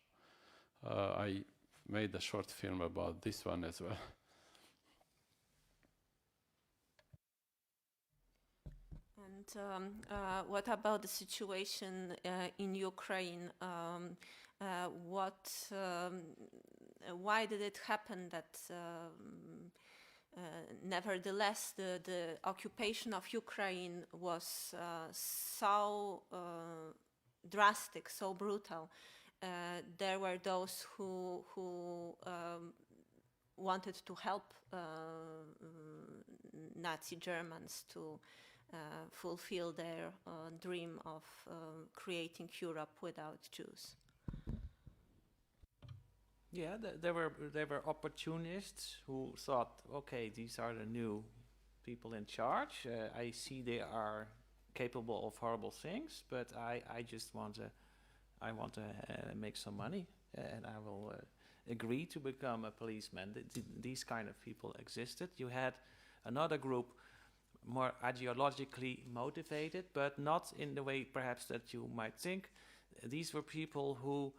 I made a short film about this one as well. And what about the situation in Ukraine? Why did it happen that nevertheless the occupation of Ukraine was so drastic, so brutal? There were those who wanted to help Nazi Germans to fulfill their dream of creating Europe without Jews. Yeah, there were opportunists who thought, okay, these are the new people in charge. I see they are capable of horrible things, but I just want to make some money, and I will agree to become a policeman. These kind of people existed. You had another group, more ideologically motivated, but not in the way perhaps that you might think. These were people who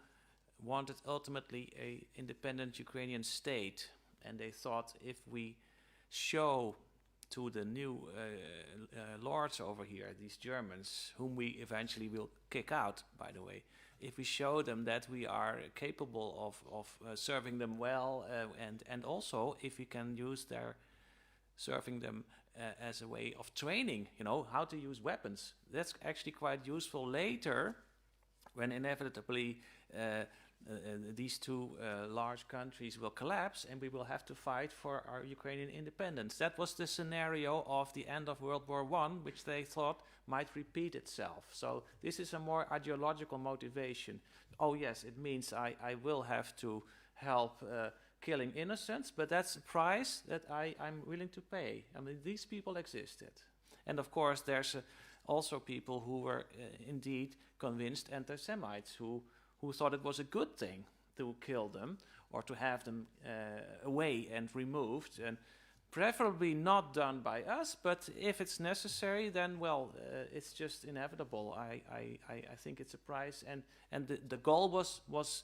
wanted ultimately an independent Ukrainian state, and they thought if we show to the new lords over here, these Germans, whom we eventually will kick out, by the way, if we show them that we are capable of serving them well, and also if we can use their serving them as a way of training, how to use weapons. That's actually quite useful later, when inevitably these two large countries will collapse and we will have to fight for our Ukrainian independence. That was the scenario of the end of World War I, which they thought might repeat itself. So this is a more ideological motivation. Oh yes, it means I will have to help killing innocents, but that's a price that I'm willing to pay. I mean, these people existed. And of course, there's also people who were indeed convinced anti-Semites who thought it was a good thing to kill them or to have them away and removed, and preferably not done by us, but if it's necessary, then, well, it's just inevitable. I think it's a price, and the goal was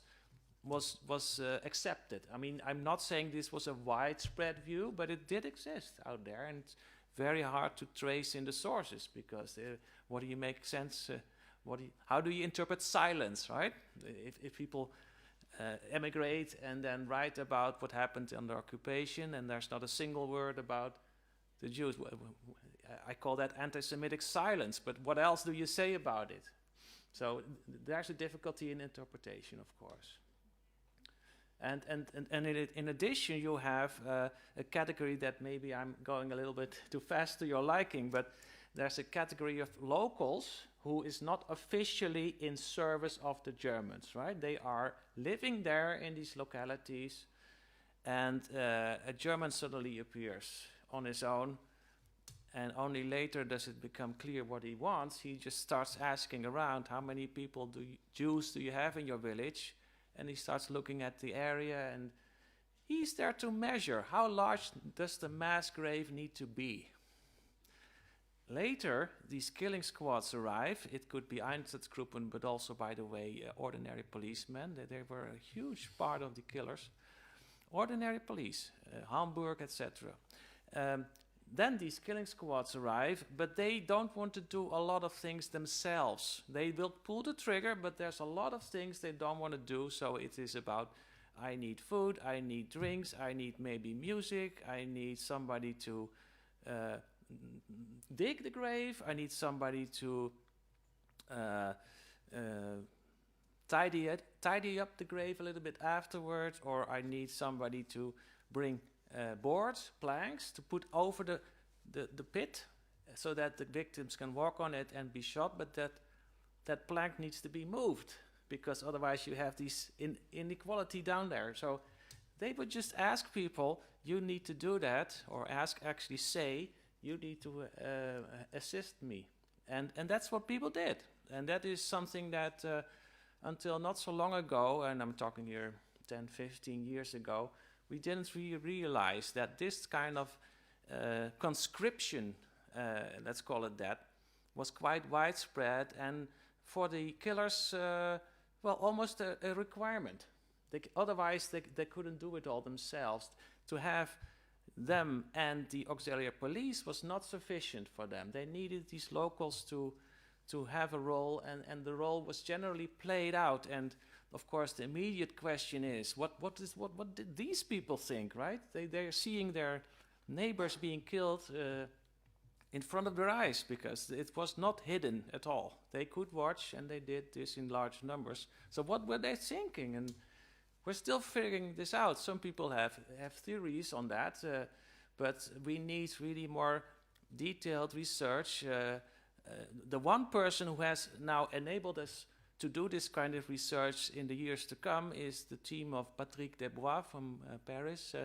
accepted. I mean, I'm not saying this was a widespread view, but it did exist out there, and it's very hard to trace in the sources, because what do you make sense? How do you interpret silence, right? If people emigrate and then write about what happened under occupation, and there's not a single word about the Jews, I call that anti-Semitic silence. But what else do you say about it? So there's a difficulty in interpretation, of course. And in addition, you have a category that maybe I'm going a little bit too fast to your liking, but there's a category of locals who is not officially in service of the Germans, right? They are living there in these localities, and a German suddenly appears on his own, and only later does it become clear what he wants. He just starts asking around, how many people Jews do you have in your village? And he starts looking at the area, and he's there to measure how large does the mass grave need to be. Later, these killing squads arrive. It could be Einsatzgruppen, but also, by the way, ordinary policemen. They were a huge part of the killers. Ordinary police, Hamburg, etc. Then these killing squads arrive, but they don't want to do a lot of things themselves. They will pull the trigger, but there's a lot of things they don't want to do. So it is about, I need food, I need drinks, I need maybe music, I need somebody to dig the grave, I need somebody to tidy up the grave a little bit afterwards, or I need somebody to bring boards, planks, to put over the pit so that the victims can walk on it and be shot, but that plank needs to be moved, because otherwise you have this inequality down there. So they would just ask people, you need to do that, or actually say, you need to assist me. And that's what people did. And that is something that until not so long ago, and I'm talking here 10, 15 years ago, we didn't really realize that this kind of conscription, let's call it that, was quite widespread, and for the killers, well, almost a requirement. Otherwise, they couldn't do it all themselves. To have them and the auxiliary police was not sufficient for them. They needed these locals to have a role, and the role was generally played out. And of course, the immediate question is, what did these people think, right? They're seeing their neighbors being killed in front of their eyes, because it was not hidden at all. They could watch, and they did this in large numbers. So what were they thinking? And we're still figuring this out. Some people have theories on that, but we need really more detailed research. The one person who has now enabled us to do this kind of research in the years to come is the team of Patrick Desbois from Paris,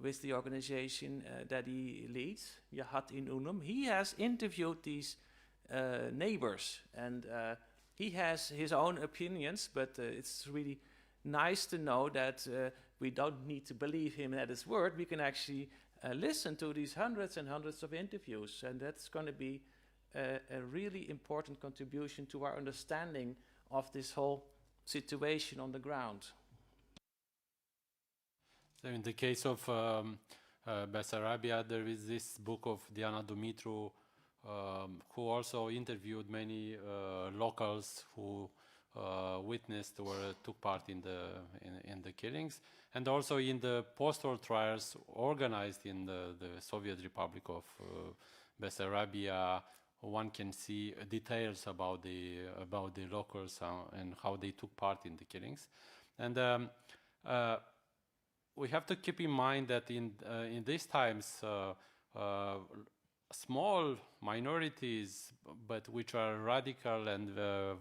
with the organization that he leads, Yahat in Unum. He has interviewed these neighbors, and he has his own opinions, but it's really nice to know that we don't need to believe him at his word. We can actually listen to these hundreds and hundreds of interviews, and that's going to be a really important contribution to our understanding of this whole situation on the ground. So in the case of Bessarabia, there is this book of Diana Dumitru, who also interviewed many locals who witnessed or took part in the killings, and also in the post-war trials organized in the Soviet Republic of Bessarabia. One can see details about the locals and how they took part in the killings, and we have to keep in mind that in these times, small minorities, but which are radical and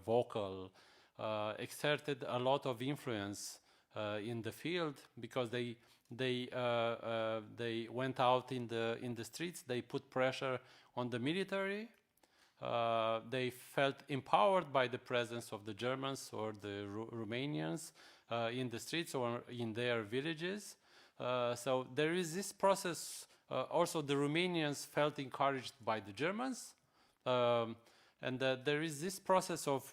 vocal, exerted a lot of influence in the field, because they went out in the streets. They put pressure on the military. They felt empowered by the presence of the Germans or the Romanians in the streets or in their villages. So there is this process. Also, the Romanians felt encouraged by the Germans. And there is this process of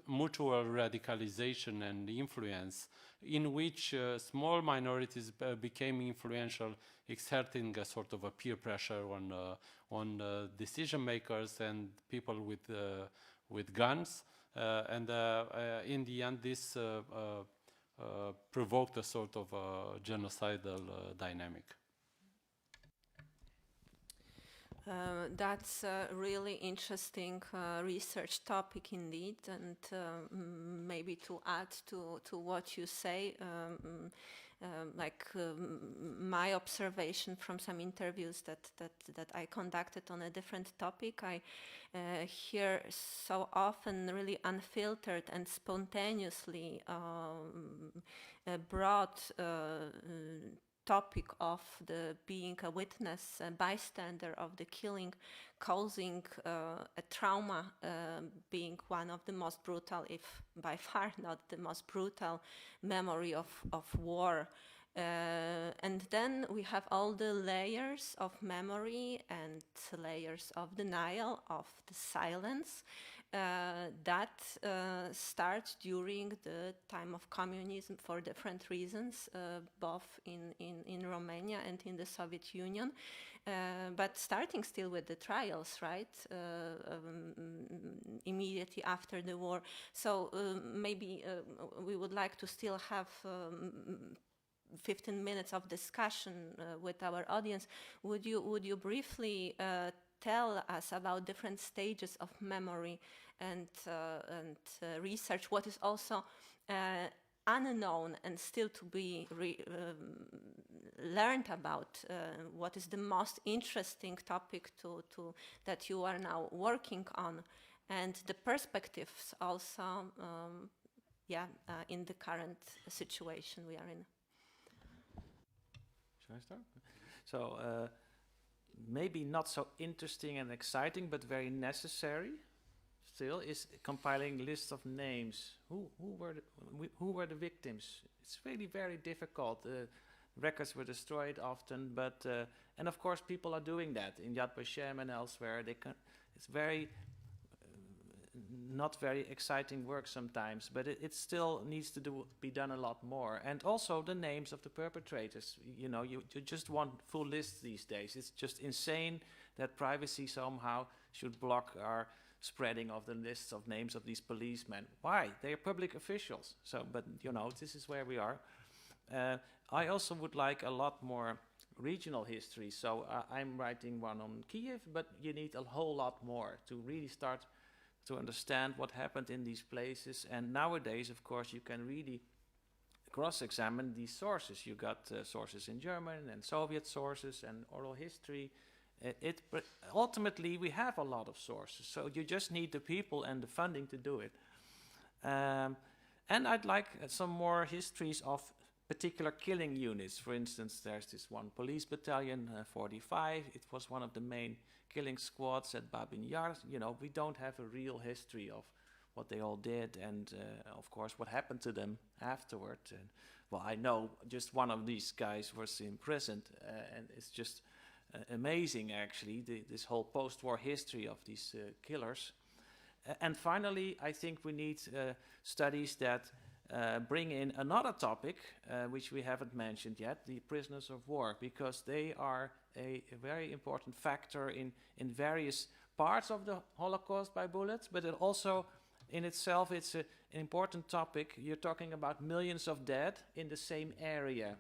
mutual radicalization and influence, in which small minorities became influential, exerting a sort of a peer pressure on decision makers and people with guns. And in the end, this provoked a sort of genocidal dynamic. That's a really interesting research topic indeed, and maybe to add to what you say, my observation from some interviews that I conducted on a different topic, I hear so often really unfiltered and spontaneously brought topic of the being a witness, a bystander of the killing, causing a trauma, being one of the most brutal, if by far not the most brutal, memory of war. And then we have all the layers of memory and layers of denial, of the silence, that start during the time of communism for different reasons, both in Romania and in the Soviet Union, but starting still with the trials, right, immediately after the war. So maybe we would like to still have 15 minutes of discussion with our audience. Would you briefly tell us about different stages of memory and research, what is also unknown and still to be learned about, what is the most interesting topic that you are now working on, and the perspectives also in the current situation we are in. Shall I start? So maybe not so interesting and exciting, but very necessary still, is compiling lists of names. Who were the victims? It's really very difficult. Records were destroyed often, but and of course people are doing that in Yad Vashem and elsewhere. It's very not very exciting work sometimes, but it still needs to be done a lot more. And also the names of the perpetrators. You know, you just want full lists these days. It's just insane that privacy somehow should block our spreading of the lists of names of these policemen. Why? They are public officials. So, but you know, this is where we are. I also would like a lot more regional history. So I'm writing one on Kiev, but you need a whole lot more to really start to understand what happened in these places. And nowadays, of course, you can really cross-examine these sources. You got sources in German and Soviet sources and oral history. But ultimately, we have a lot of sources. So you just need the people and the funding to do it. And I'd like some more histories of particular killing units. For instance, there's this one police battalion, 45. It was one of the main killing squads at Babyn Yar. You know, we don't have a real history of what they all did and, of course, what happened to them afterward. And, well, I know just one of these guys was imprisoned, and it's just amazing, actually, this whole post-war history of these killers. And finally, I think we need studies that bring in another topic, which we haven't mentioned yet, the prisoners of war, because they are a very important factor in various parts of the Holocaust by bullets, but it also in itself it's an important topic. You're talking about millions of dead in the same area.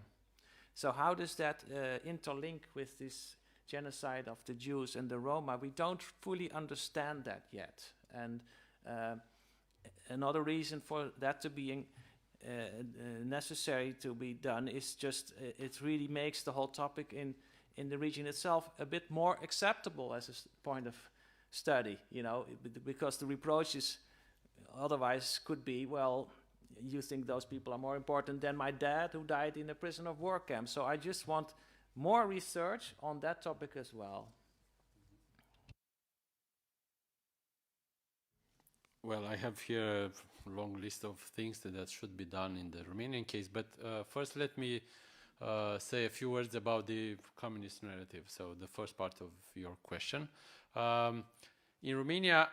So how does that interlink with this genocide of the Jews and the Roma? We don't fully understand that yet. And another reason for that to be necessary to be done is just it really makes the whole topic in the region itself a bit more acceptable as a point of study, you know, because the reproaches otherwise could be, well, you think those people are more important than my dad who died in a prison of war camp. So I just want more research on that topic as well. Well, I have here a long list of things that should be done in the Romanian case, but first let me say a few words about the communist narrative, so the first part of your question. In Romania,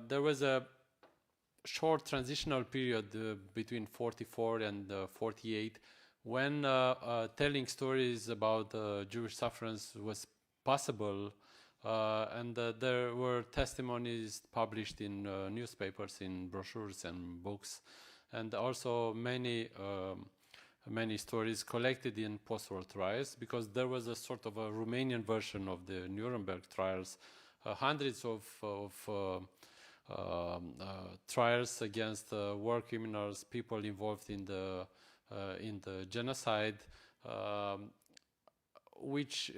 there was a short transitional period between 44 and 48 when telling stories about Jewish sufferance was possible, and there were testimonies published in newspapers, in brochures and books, and also many stories collected in post-war trials, because there was a sort of a Romanian version of the Nuremberg trials, hundreds of trials against war criminals, people involved in the genocide, which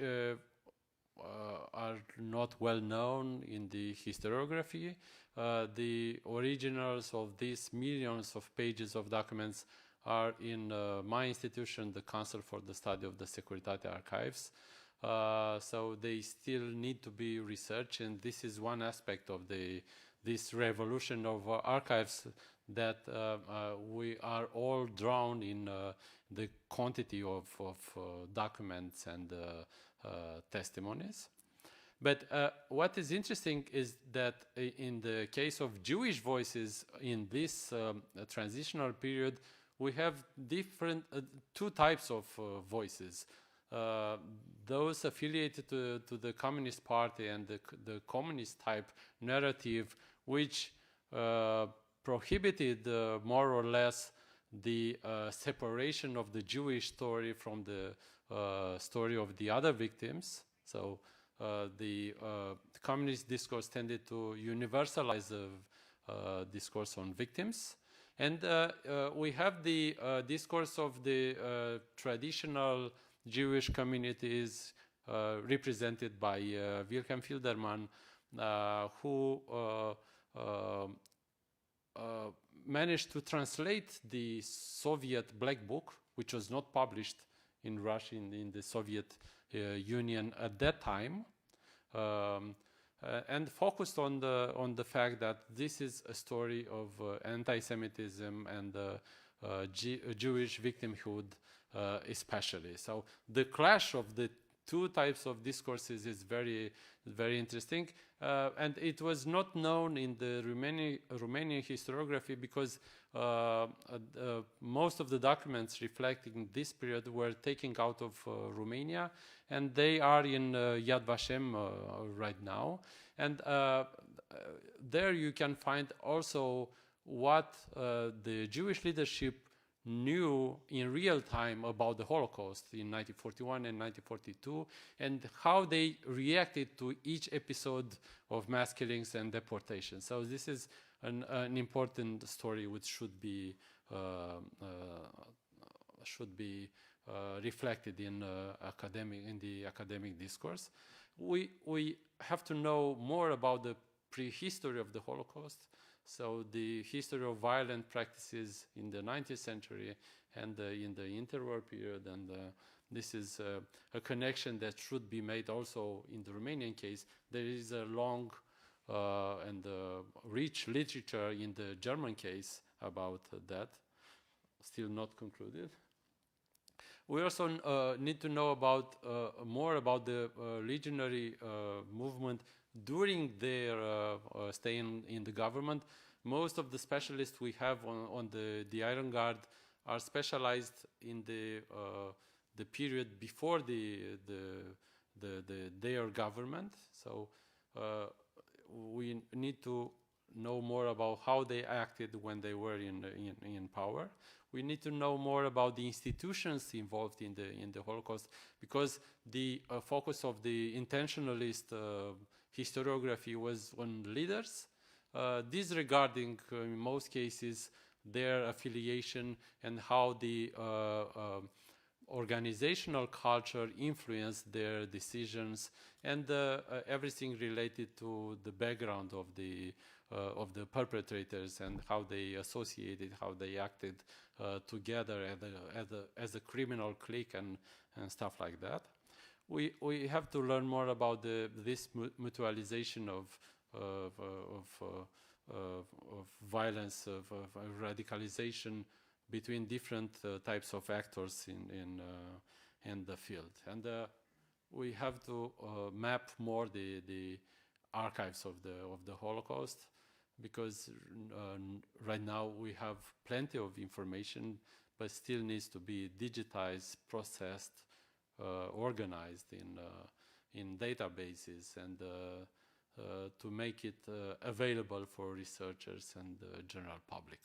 are not well known in the historiography. The originals of these millions of pages of documents are in my institution, the Council for the Study of the Securitate Archives. So they still need to be researched, and this is one aspect of this revolution of archives, that we are all drawn in the quantity of documents and testimonies. But what is interesting is that in the case of Jewish voices in this transitional period, we have different two types of voices. Those affiliated to the Communist Party and the communist type narrative, which prohibited more or less the separation of the Jewish story from the story of the other victims. So the communist discourse tended to universalize the discourse on victims. And we have the discourse of the traditional Jewish communities represented by Wilhelm Fildermann, who managed to translate the Soviet Black Book, which was not published in Russia, in the Soviet Union at that time, and focused on the fact that this is a story of anti-Semitism and Jewish victimhood, especially. So the clash of the two types of discourses is very, very interesting, and it was not known in the Romanian historiography because most of the documents reflecting this period were taken out of Romania, and they are in Yad Vashem right now. And there you can find also what the Jewish leadership knew in real time about the Holocaust in 1941 and 1942, and how they reacted to each episode of mass killings and deportation. So this is an important story which should be reflected in the academic discourse. We have to know more about the prehistory of the Holocaust. So the history of violent practices in the 19th century and in the interwar period, and this is a connection that should be made also in the Romanian case. There is a long and rich literature in the German case about that, still not concluded. We also need to know about more about the legionary movement during their stay in the government. Most of the specialists we have on the Iron Guard are specialized in the period before their government. So we need to know more about how they acted when they were in power. We need to know more about the institutions involved in the Holocaust, because the focus of the intentionalist historiography was on leaders, disregarding in most cases their affiliation and how the organizational culture influenced their decisions, and everything related to the background of the perpetrators and how they associated, how they acted together as a criminal clique and stuff like that. We have to learn more about this mutualization of violence, of radicalization between different types of actors in the field, and we have to map more the archives of the Holocaust, because right now we have plenty of information, but still needs to be digitized, processed, organized in databases, and to make it available for researchers and the general public.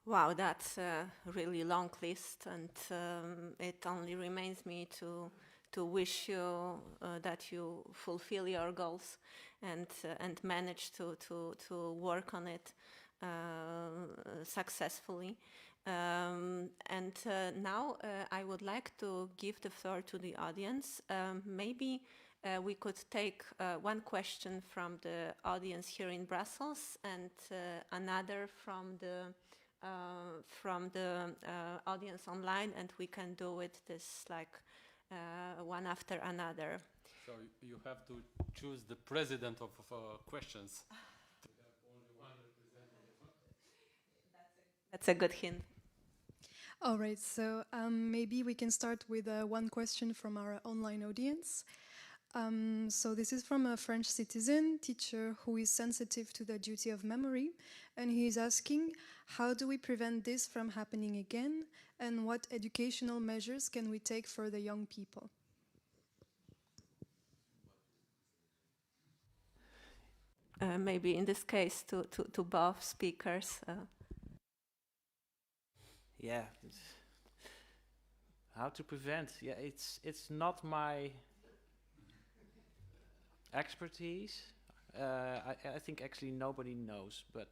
Wow, that's a really long list, and it only remains me to wish you that you fulfill your goals and manage to work on it successfully. And now I would like to give the floor to the audience. Maybe we could take one question from the audience here in Brussels, and another from the audience online, and we can do it this like one after another. So you have to choose the president of questions. To have only one representative. That's a good hint. All right, so maybe we can start with one question from our online audience. So this is from a French citizen, teacher, who is sensitive to the duty of memory, and he is asking, how do we prevent this from happening again, and what educational measures can we take for the young people? Maybe in this case to both speakers. Yeah, how to prevent? Yeah, it's not my expertise. I think actually nobody knows, but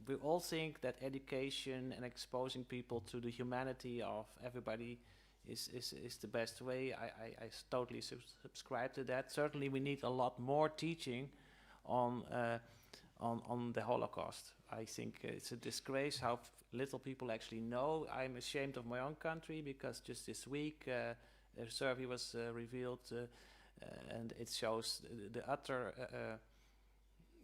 we all think that education and exposing people to the humanity of everybody is the best way. I totally subscribe to that. Certainly we need a lot more teaching on the Holocaust. I think it's a disgrace how little people actually know. I'm ashamed of my own country because just this week a survey was revealed and it shows the utter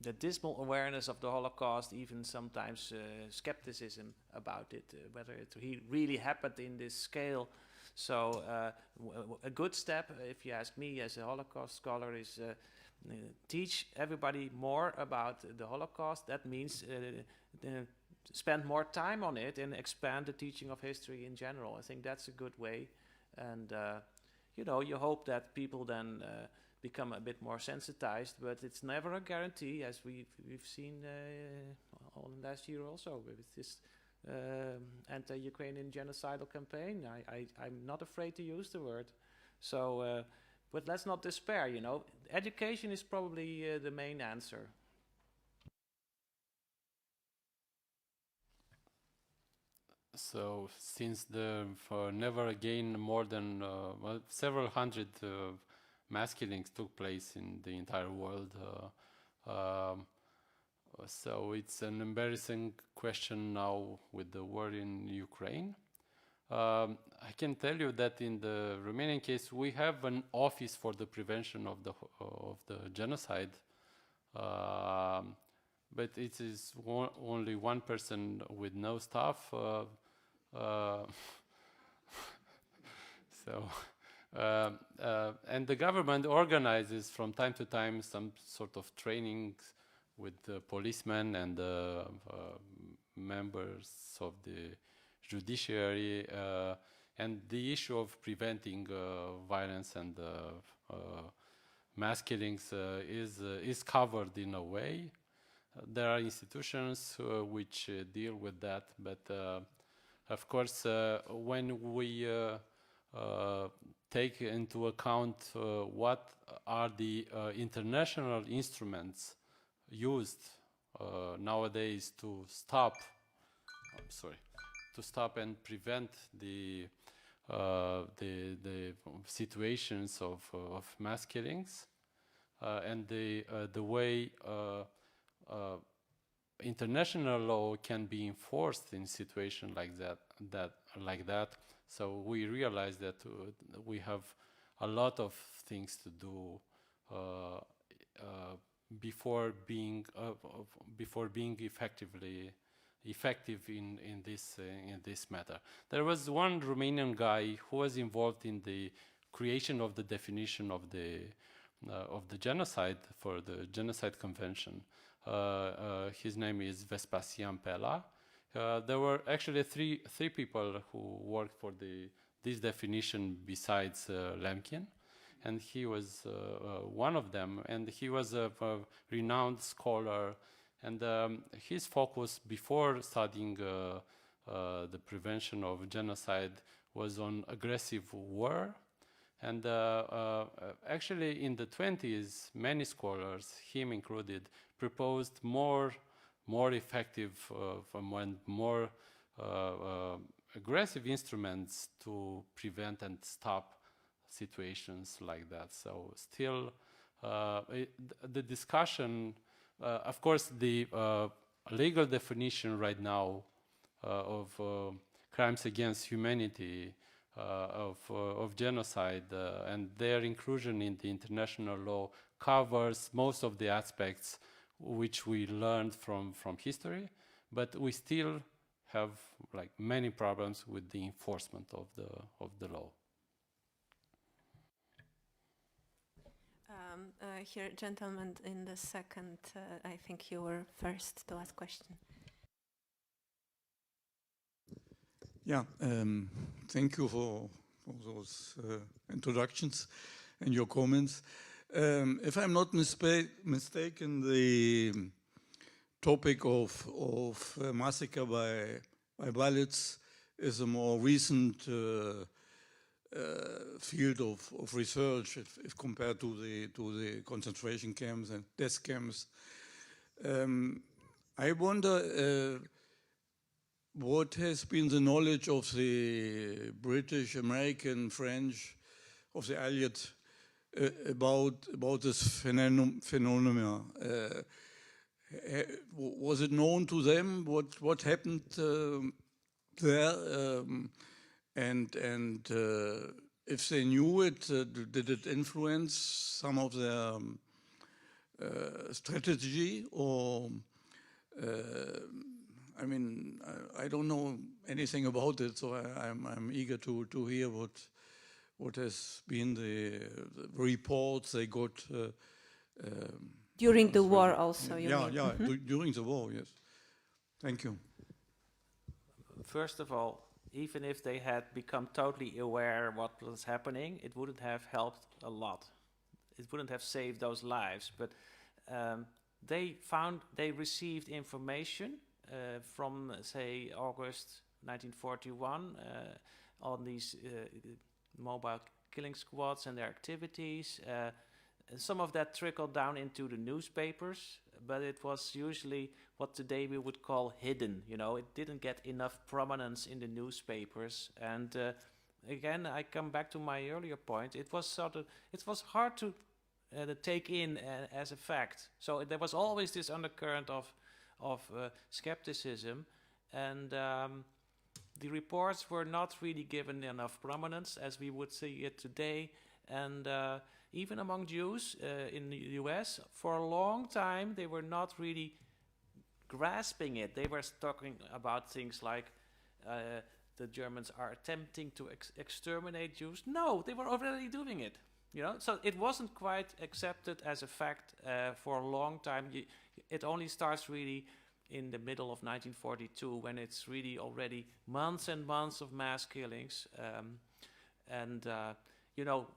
the dismal awareness of the Holocaust, even sometimes skepticism about it, whether it really happened in this scale. So a good step, if you ask me as a Holocaust scholar, is teach everybody more about the Holocaust. That means spend more time on it and expand the teaching of history in general. I think that's a good way. And, you hope that people then become a bit more sensitized, but it's never a guarantee, as we've seen all last year also with this anti-Ukrainian genocidal campaign. I'm not afraid to use the word. So, but let's not despair, Education is probably the main answer. So, since never again more than several hundred mass killings took place in the entire world, so it's an embarrassing question now with the war in Ukraine. I can tell you that in the Romanian case, we have an office for the prevention of the genocide, but it is only one person with no staff. And the government organizes from time to time some sort of trainings with the policemen and the members of the judiciary, and the issue of preventing violence and mass killings is covered in a way. There are institutions which deal with that, but of course, when we take into account what are the international instruments used nowadays to stop and prevent the situations of mass killings, and the way international law can be enforced in situations like that. So we realize that we have a lot of things to do before being effective in this matter. There was one Romanian guy who was involved in the creation of the definition of the genocide for the Genocide Convention. His name is Vespasian Pela. There were actually three people who worked for this definition besides Lemkin, and he was one of them. And he was a renowned scholar, and his focus before studying the prevention of genocide was on aggressive war. And actually, in the 20s, many scholars, him included, proposed more effective and more aggressive instruments to prevent and stop situations like that. So still, the discussion, of course, the legal definition right now of crimes against humanity, of genocide, and their inclusion in the international law covers most of the aspects which we learned from history, but we still have many problems with the enforcement of the law. Here, gentlemen, in the second, I think you were first to ask question. Yeah, thank you for those introductions and your comments. If I'm not mistaken, the topic of massacre by bullets is a more recent field of research if compared to the concentration camps and death camps. I wonder what has been the knowledge of the British, American, French, of the Allied about this phenomena. Was it known to them what happened there, and if they knew it, did it influence some of their strategy, or I mean, I don't know anything about it, so I'm eager to hear what has been the reports they got during the war also, you mean? Yeah, during the war, yes. Thank you. First of all, even if they had become totally aware what was happening, it wouldn't have helped a lot. It wouldn't have saved those lives. But they received information from, say, August 1941 on these mobile killing squads and their activities. Some of that trickled down into the newspapers, but it was usually what today we would call hidden. You know, it didn't get enough prominence in the newspapers. And again, I come back to my earlier point. It was hard to take in as a fact. So there was always this undercurrent of skepticism, and the reports were not really given enough prominence as we would see it today. And even among Jews in the US, for a long time, they were not really grasping it. They were talking about things like the Germans are attempting to exterminate Jews. No, they were already doing it. You know, so it wasn't quite accepted as a fact for a long time. It only starts really in the middle of 1942, when it's really already months and months of mass killings. You know,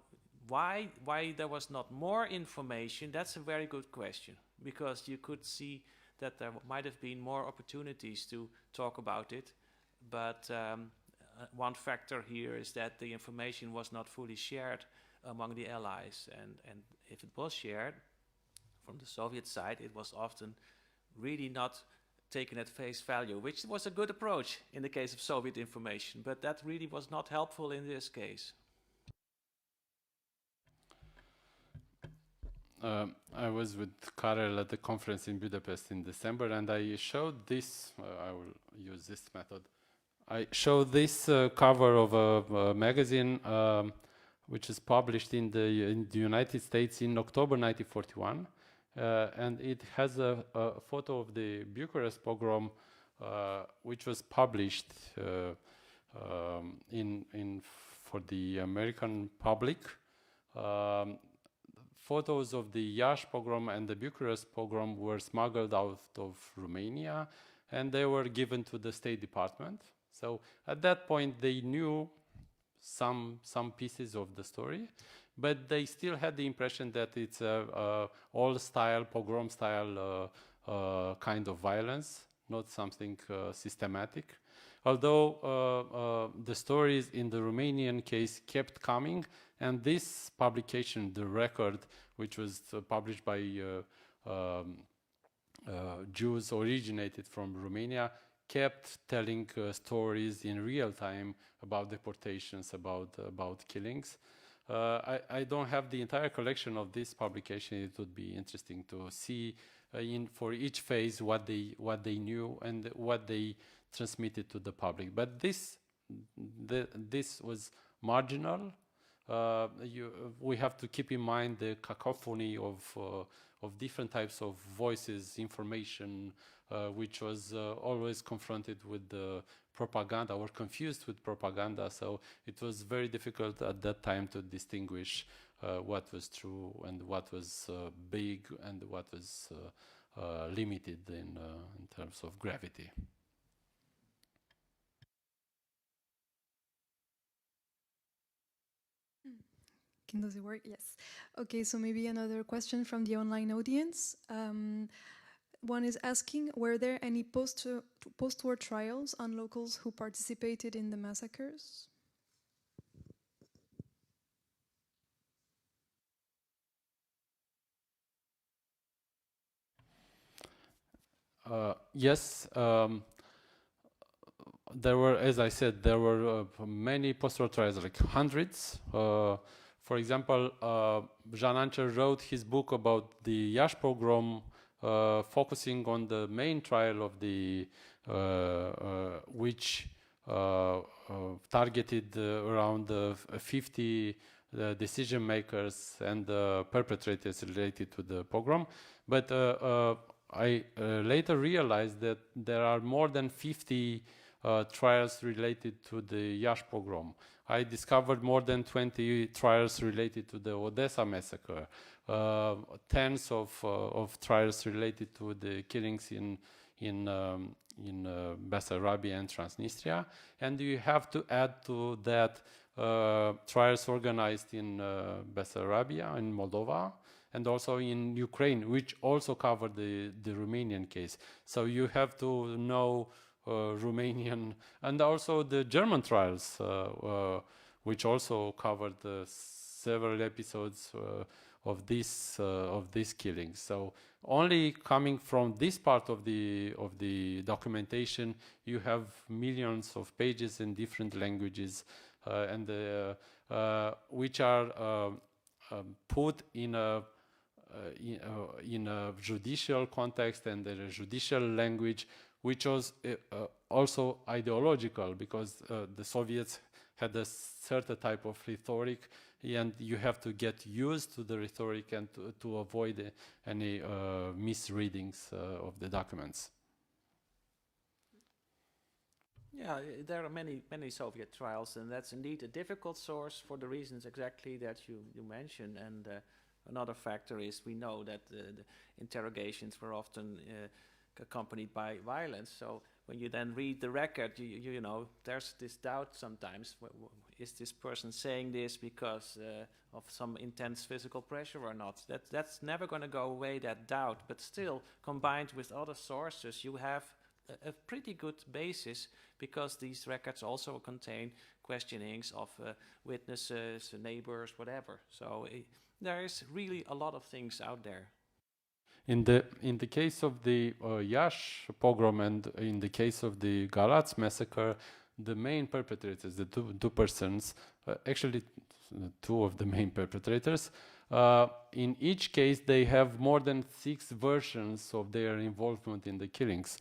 why there was not more information, that's a very good question, because you could see that there might have been more opportunities to talk about it. But one factor here is that the information was not fully shared among the Allies. And if it was shared from the Soviet side, it was often really not taken at face value, which was a good approach in the case of Soviet information, but that really was not helpful in this case. I was with Karel at the conference in Budapest in December, and I showed this, I will use this method. I showed this cover of a magazine which is published in the United States in October 1941. And it has a photo of the Bucharest pogrom, which was published for the American public. Photos of the Iași pogrom and the Bucharest pogrom were smuggled out of Romania, and they were given to the State Department. So at that point, they knew some pieces of the story, but they still had the impression that it's a old-style, pogrom-style kind of violence, not something systematic. Although the stories in the Romanian case kept coming, and this publication, The Record, which was published by Jews originated from Romania, kept telling stories in real time about deportations, about killings. I don't have the entire collection of this publication. It would be interesting to see for each phase what they knew and what they transmitted to the public. But this was marginal. We have to keep in mind the cacophony of different types of voices, information, which was always confronted with the propaganda or confused with propaganda. So it was very difficult at that time to distinguish what was true and what was big and what was limited in terms of gravity. Does it work? Yes. Okay, so maybe another question from the online audience. One is asking, were there any post-war trials on locals who participated in the massacres? Yes, there were, as I said, there were many post-war trials, like hundreds. For example, Jan Ancher wrote his book about the Iași pogrom, focusing on the main trial of the which targeted around 50 decision makers and perpetrators related to the pogrom. But I later realized that there are more than 50 trials related to the Iași pogrom. I discovered more than 20 trials related to the Odessa massacre, tens of trials related to the killings in Bessarabia and Transnistria, and you have to add to that trials organized in Bessarabia, in Moldova, and also in Ukraine, which also covered the Romanian case. So you have to know Romanian and also the German trials, which also covered several episodes of these killings. So only coming from this part of the documentation, you have millions of pages in different languages, and which are put in a judicial context and a judicial language, which was also ideological, because the Soviets had a certain type of rhetoric, and you have to get used to the rhetoric and to avoid any misreadings of the documents. Yeah, there are many Soviet trials, and that's indeed a difficult source for the reasons exactly that you mentioned. And another factor is we know that the interrogations were often accompanied by violence. So when you then read the record, you know, there's this doubt sometimes. Is this person saying this because of some intense physical pressure or not? That's never going to go away, that doubt. But still, combined with other sources, you have a pretty good basis, because these records also contain questionings of witnesses, neighbors, whatever. So there is really a lot of things out there. In the case of the Iași pogrom and in the case of the Galați massacre, the main perpetrators, the two persons, actually two of the main perpetrators, in each case they have more than 6 versions of their involvement in the killings,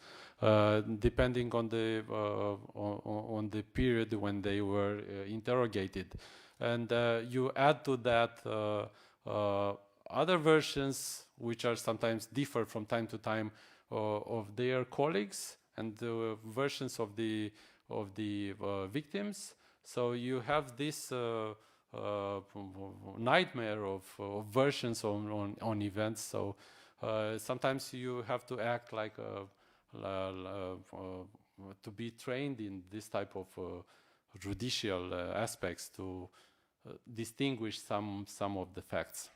depending on the period when they were interrogated. And you add to that other versions, which are sometimes differ from time to time, of their colleagues, and the versions of the victims. So you have this nightmare of versions on events. So sometimes you have to act like to be trained in this type of judicial aspects to distinguish some of the facts.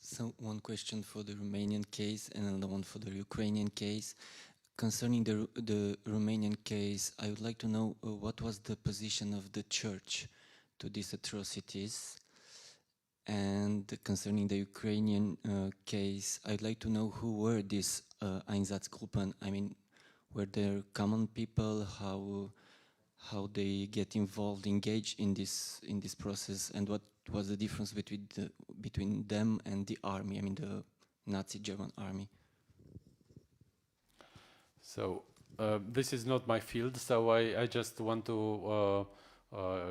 So one question for the Romanian case and another one for the Ukrainian case. Concerning the Romanian case, I would like to know what was the position of the church to these atrocities. And concerning the Ukrainian case, I'd like to know who were these Einsatzgruppen. I mean, were there common people? How they get involved, engaged in this process, and what was the difference between them and the army? I mean, the Nazi German army. So this is not my field. So I just want to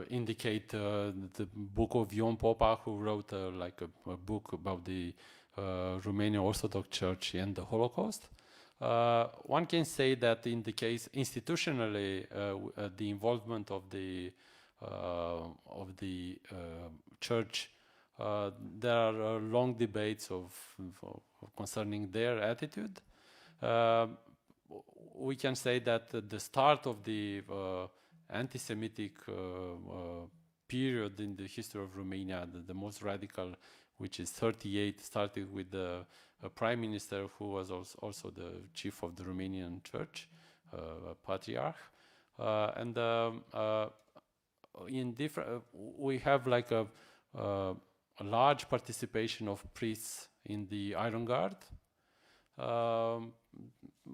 indicate the book of Ion Popa, who wrote like a book about the Romanian Orthodox Church and the Holocaust. One can say that in the case institutionally, the involvement of the church, there are long debates concerning their attitude. We can say that the start of the anti-Semitic period in the history of Romania, the most radical, which is 38, started with a prime minister who was also the chief of the Romanian church, patriarch. And in different, we have like a large participation of priests in the Iron Guard.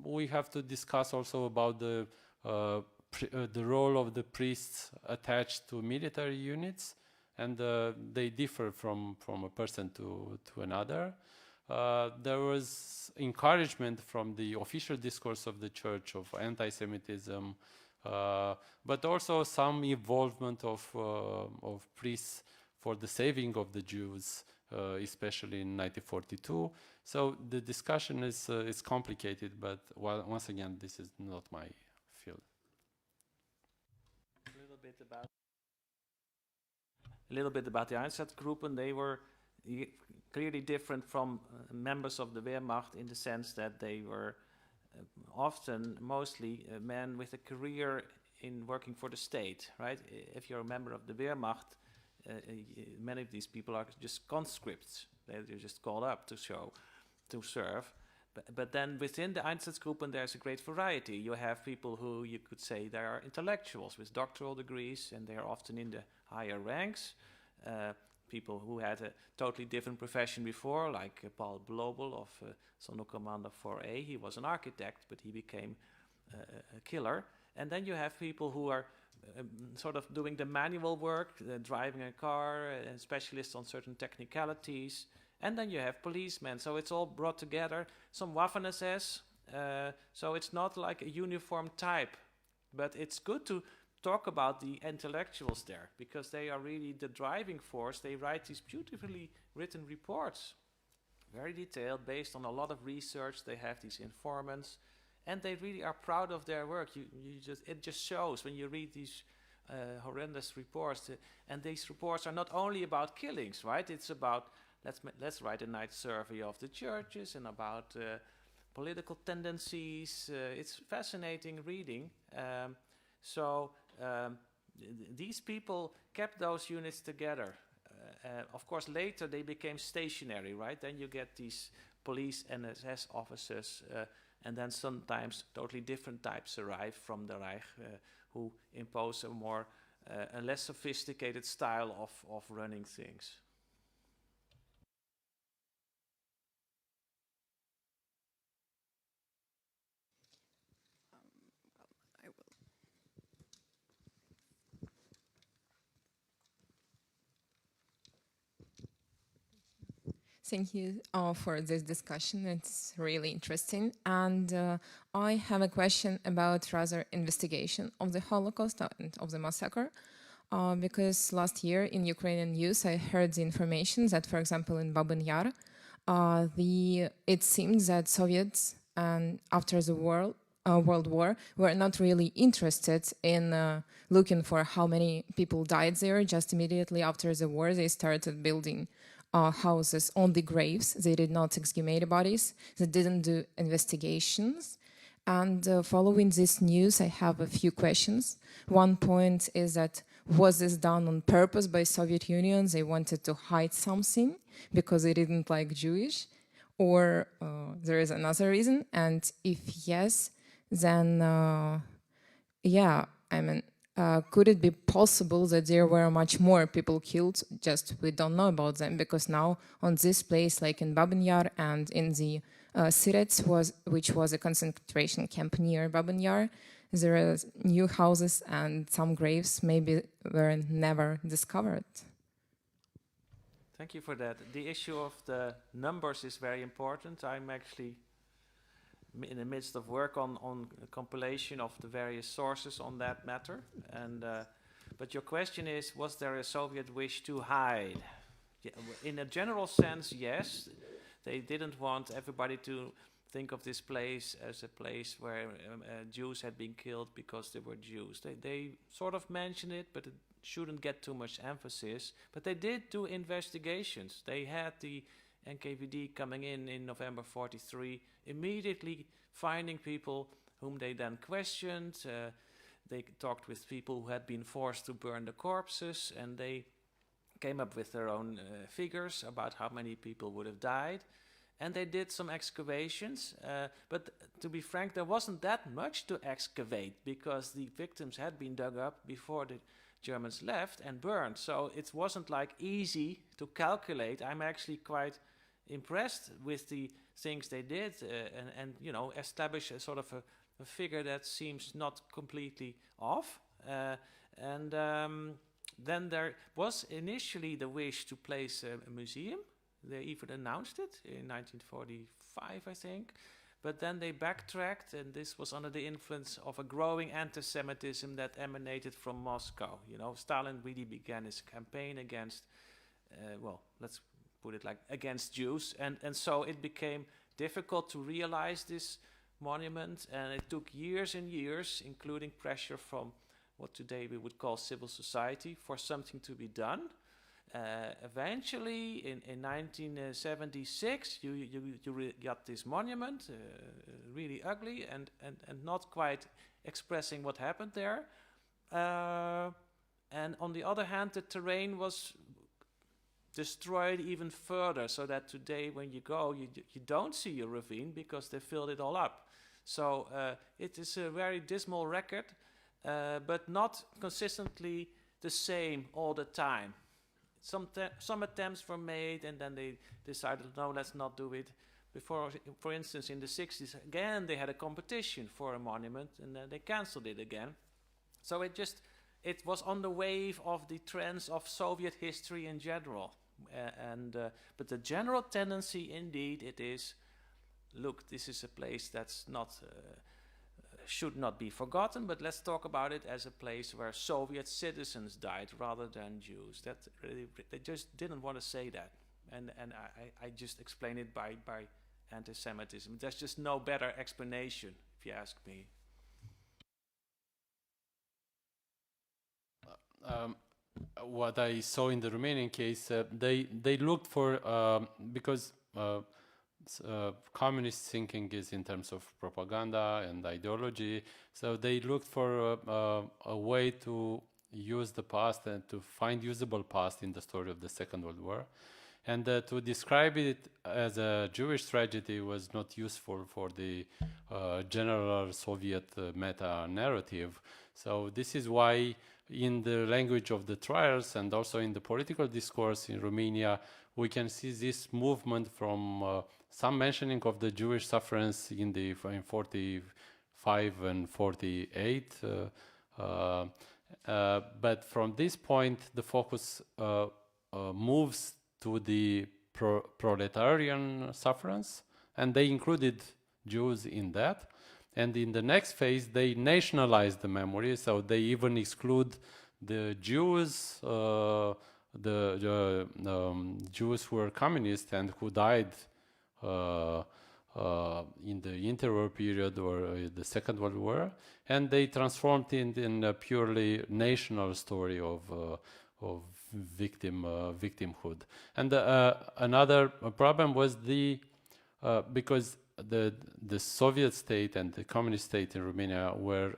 We have to discuss also about the role of the priests attached to military units, and they differ from a person to another. There was encouragement from the official discourse of the church of anti-Semitism, but also some involvement of priests for the saving of the Jews, especially in 1942. So the discussion is complicated, but once again, this is not my field. A little bit about the Einsatzgruppen. They were clearly different from members of the Wehrmacht in the sense that they were mostly men with a career in working for the state, right? If you're a member of the Wehrmacht, many of these people are just conscripts. They're just called up to serve. But then within the Einsatzgruppen, there's a great variety. You have people who you could say they are intellectuals with doctoral degrees, and they are often in the higher ranks. People who had a totally different profession before, like Paul Blobel of Sonderkommando 4A. He was an architect, but he became a killer. And then you have people who are sort of doing the manual work, driving a car, and specialists on certain technicalities. And then you have policemen, so it's all brought together. Some Waffen-SS, so it's not like a uniform type. But it's good to talk about the intellectuals there, because they are really the driving force. They write these beautifully written reports, very detailed, based on a lot of research. They have these informants, and they really are proud of their work. It just shows when you read these horrendous reports. And these reports are not only about killings, right? It's about let's write a night survey of the churches and about political tendencies. It's fascinating reading. These people kept those units together. Of course, later they became stationary, right? Then you get these police and SS officers, and then sometimes totally different types arrive from the Reich who impose a less sophisticated style of running things. Thank you for this discussion. It's really interesting. And I have a question about rather investigation of the Holocaust and of the massacre. Because last year in Ukrainian news, I heard the information that, for example, in Babyn Yar, it seems that Soviets, after the World War, were not really interested in looking for how many people died there. Just immediately after the war, they started building houses on the graves. They did not exhumate bodies. They didn't do investigations. And following this news, I have a few questions. One point is that, was this done on purpose by Soviet Union? They wanted to hide something because they didn't like Jewish? Or there is another reason? And if yes, then could it be possible that there were much more people killed, just we don't know about them? Because now on this place, like in Babyn Yar and in the Sirets, which was a concentration camp near Babyn Yar, there are new houses and some graves maybe were never discovered. Thank you for that. The issue of the numbers is very important. I'm actually in the midst of work on a compilation of the various sources on that matter. But your question is, was there a Soviet wish to hide? Yeah, in a general sense, yes. They didn't want everybody to think of this place as a place where Jews had been killed because they were Jews. They sort of mentioned it, but it shouldn't get too much emphasis. But they did do investigations. They had the NKVD coming in November 43, immediately finding people whom they then questioned. They talked with people who had been forced to burn the corpses, and they came up with their own figures about how many people would have died. and they did some excavations. But to be frank, there wasn't that much to excavate because the victims had been dug up before the Germans left and burned. So it wasn't like easy to calculate. I'm actually quite impressed with the things they did and you know, establish a sort of a figure that seems not completely off. Then there was initially the wish to place a museum. They even announced it in 1945, I think. But then they backtracked, and this was under the influence of a growing anti-Semitism that emanated from Moscow. You know, Stalin really began his campaign against, well, let's put it like, against Jews. And so it became difficult to realize this monument, and it took years and years, including pressure from what today we would call civil society, for something to be done. Eventually, in 1976, you got this monument, really ugly and not quite expressing what happened there. And on the other hand, the terrain was destroyed even further, so that today when you go, you don't see a ravine because they filled it all up. So it is a very dismal record, but not consistently the same all the time. Some attempts were made, and then they decided, no, let's not do it. Before, for instance, in the 60s, again, they had a competition for a monument, and then they cancelled it again. So it was on the wave of the trends of Soviet history in general. But the general tendency, indeed, it is, look, this is a place that's not... should not be forgotten, but let's talk about it as a place where Soviet citizens died rather than Jews. That really, they just didn't want to say that, and I just explain it by anti-Semitism. There's just no better explanation, if you ask me. What I saw in the Romanian case, they looked for because. Communist thinking is in terms of propaganda and ideology, so they looked for a way to use the past and to find usable past in the story of the Second World War, and to describe it as a Jewish tragedy was not useful for the general Soviet meta-narrative. So this is why in the language of the trials and also in the political discourse in Romania, we can see this movement from some mentioning of the Jewish sufferance in 45 and 48. But from this point, the focus moves to the proletarian sufferance, and they included Jews in that. And in the next phase, they nationalized the memory, so they even exclude the Jews, Jews who were communist and who died in the interwar period or the Second World War, and they transformed it in a purely national story of victimhood. And another problem was because the Soviet state and the communist state in Romania were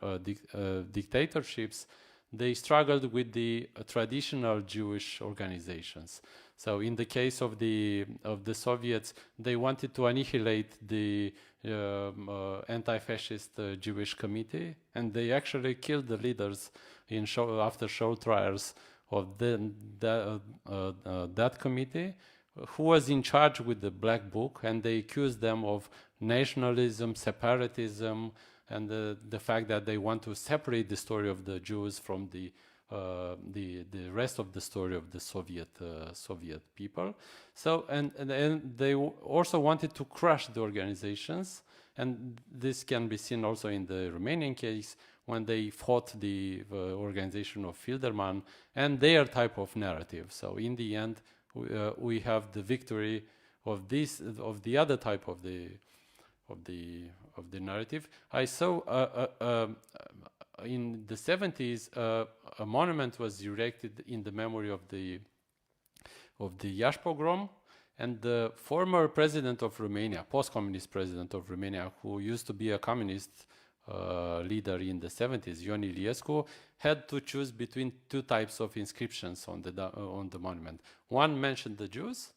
dictatorships. They struggled with the traditional Jewish organizations. So in the case of the Soviets, they wanted to annihilate the anti-fascist Jewish committee, and they actually killed the leaders after Shoah trials of that committee, who was in charge with the Black Book, and they accused them of nationalism, separatism, and the fact that they want to separate the story of the Jews from the rest of the story of the Soviet people. So and they also wanted to crush the organizations, and this can be seen also in the Romanian case when they fought the organization of Filderman and their type of narrative. So in the end, we have the victory of the other type of the narrative. I saw in the 70s a monument was erected in the memory of the Iași pogrom, and the former president of Romania, post-communist president of Romania, who used to be a communist leader in the 70s, Ion Iliescu, had to choose between two types of inscriptions on the monument. One mentioned the Jews,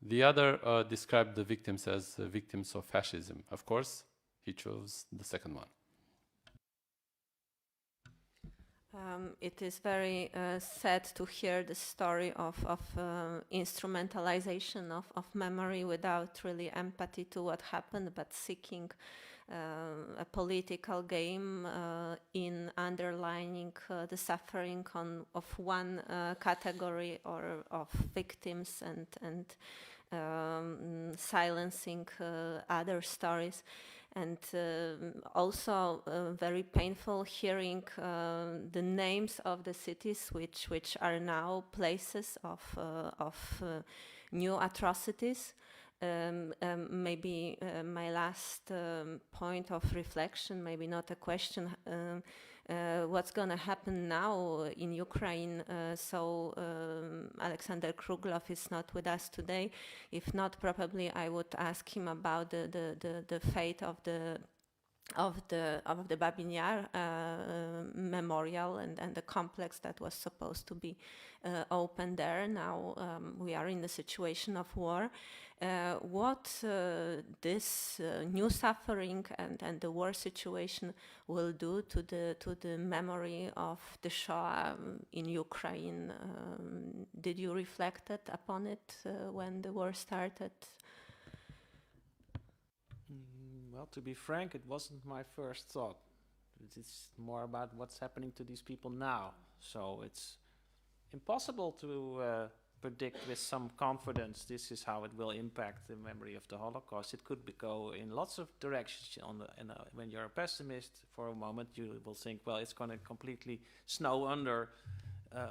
The other described the victims as victims of fascism. Of course, he chose the second one. It is very sad to hear the story of instrumentalization of memory without really empathy to what happened, but seeking a political game in underlining the suffering of one category or of victims and silencing other stories. And also very painful hearing the names of the cities which are now places of new atrocities. Maybe my last point of reflection, maybe not a question, what's going to happen now in Ukraine? So Alexander Kruglov is not with us today. If not, probably I would ask him about the fate of the Babyn Yar memorial and the complex that was supposed to be open there. Now we are in the situation of war. What this new suffering and the war situation will do to the memory of the Shoah in Ukraine? Did you reflect upon it when the war started? Well, to be frank, it wasn't my first thought. It's more about what's happening to these people now. So it's impossible to predict with some confidence this is how it will impact the memory of the Holocaust. It could go in lots of directions. When you're a pessimist for a moment, you will think, well, it's going to completely snow under,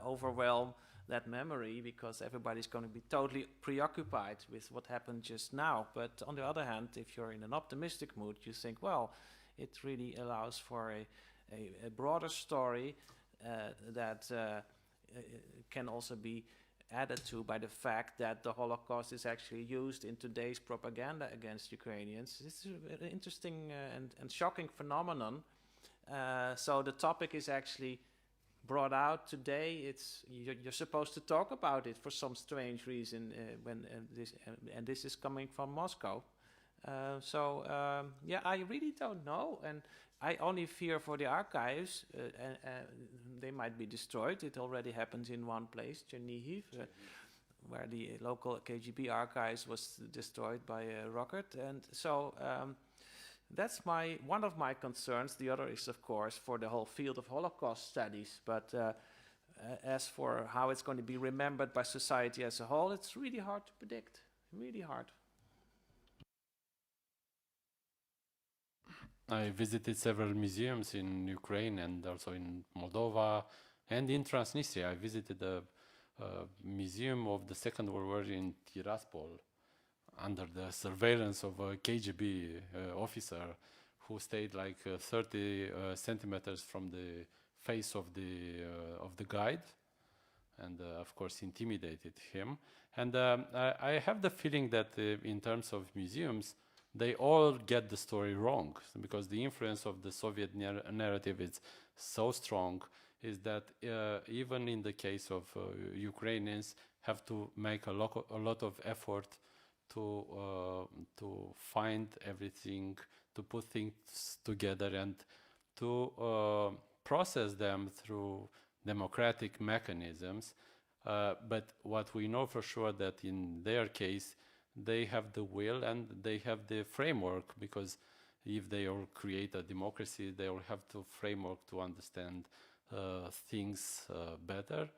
overwhelm that memory, because everybody's going to be totally preoccupied with what happened just now. But on the other hand, if you're in an optimistic mood, you think, well, it really allows for a broader story that can also be added to by the fact that the Holocaust is actually used in today's propaganda against Ukrainians. It's an interesting and shocking phenomenon. So the topic is actually brought out today. You're supposed to talk about it for some strange reason and this is coming from Moscow. Yeah, I really don't know, and I only fear for the archives. They might be destroyed. It already happened in one place, Chernihiv, where the local KGB archives was destroyed by a rocket, and so. That's one of my concerns. The other is, of course, for the whole field of Holocaust studies. But as for how it's going to be remembered by society as a whole, it's really hard to predict. Really hard. I visited several museums in Ukraine and also in Moldova and in Transnistria. I visited a museum of the Second World War in Tiraspol, under the surveillance of a KGB officer who stayed like 30 centimeters from the face of the guide, and of course intimidated him. And I have the feeling that in terms of museums, they all get the story wrong, because the influence of the Soviet narrative is so strong, is that even in the case of Ukrainians, have to make a lot of effort to find everything, to put things together, and to process them through democratic mechanisms. But what we know for sure, that in their case, they have the will and they have the framework, because if they will create a democracy, they will have the framework to understand things better.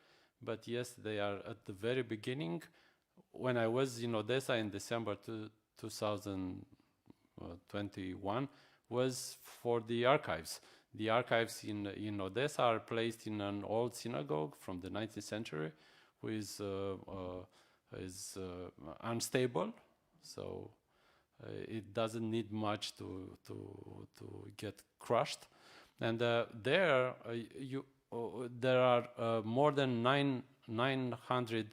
But yes, they are at the very beginning. When I was in Odessa in December 2021, was for the archives. The archives in Odessa are placed in an old synagogue from the 19th century, which is unstable, so it doesn't need much to get crushed. And there are more than 900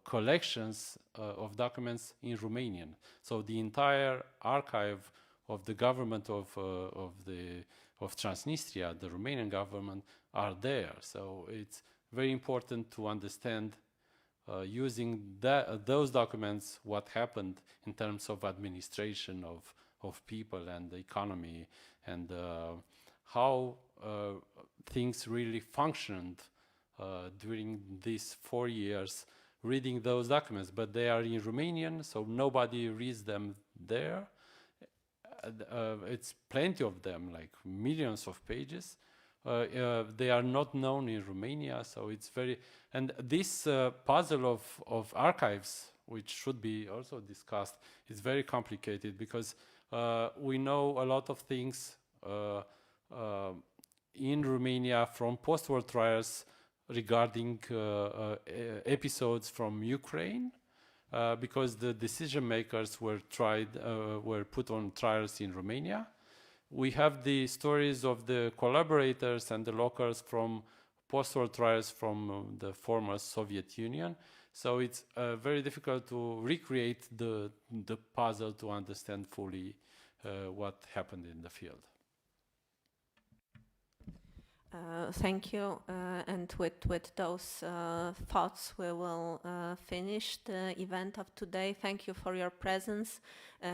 collections of documents in Romanian. So the entire archive of the government of Transnistria, the Romanian government, are there. So it's very important to understand using those documents, what happened in terms of administration of people and the economy, and how things really functioned during these 4 years, reading those documents. But they are in Romanian, so nobody reads them there. It's plenty of them, like millions of pages. They are not known in Romania, so it's very... And this puzzle of archives, which should be also discussed, is very complicated, because we know a lot of things in Romania from post-war trials regarding episodes from Ukraine, because the decision makers were put on trials in Romania. We have the stories of the collaborators and the locals from post-war trials from the former Soviet Union. So it's very difficult to recreate the puzzle to understand fully what happened in the field. Thank you. And with those thoughts, we will finish the event of today. Thank you for your presence,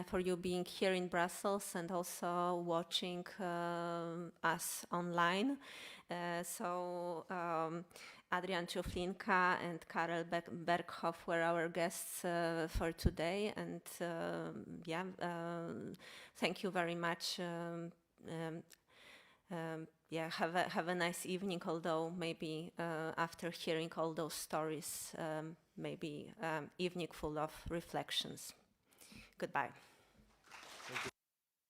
for you being here in Brussels and also watching us online. Adrian, Cioflanca and Karel Berkhoff were our guests for today. And thank you very much. Have a nice evening, although maybe after hearing all those stories, maybe evening full of reflections. Goodbye.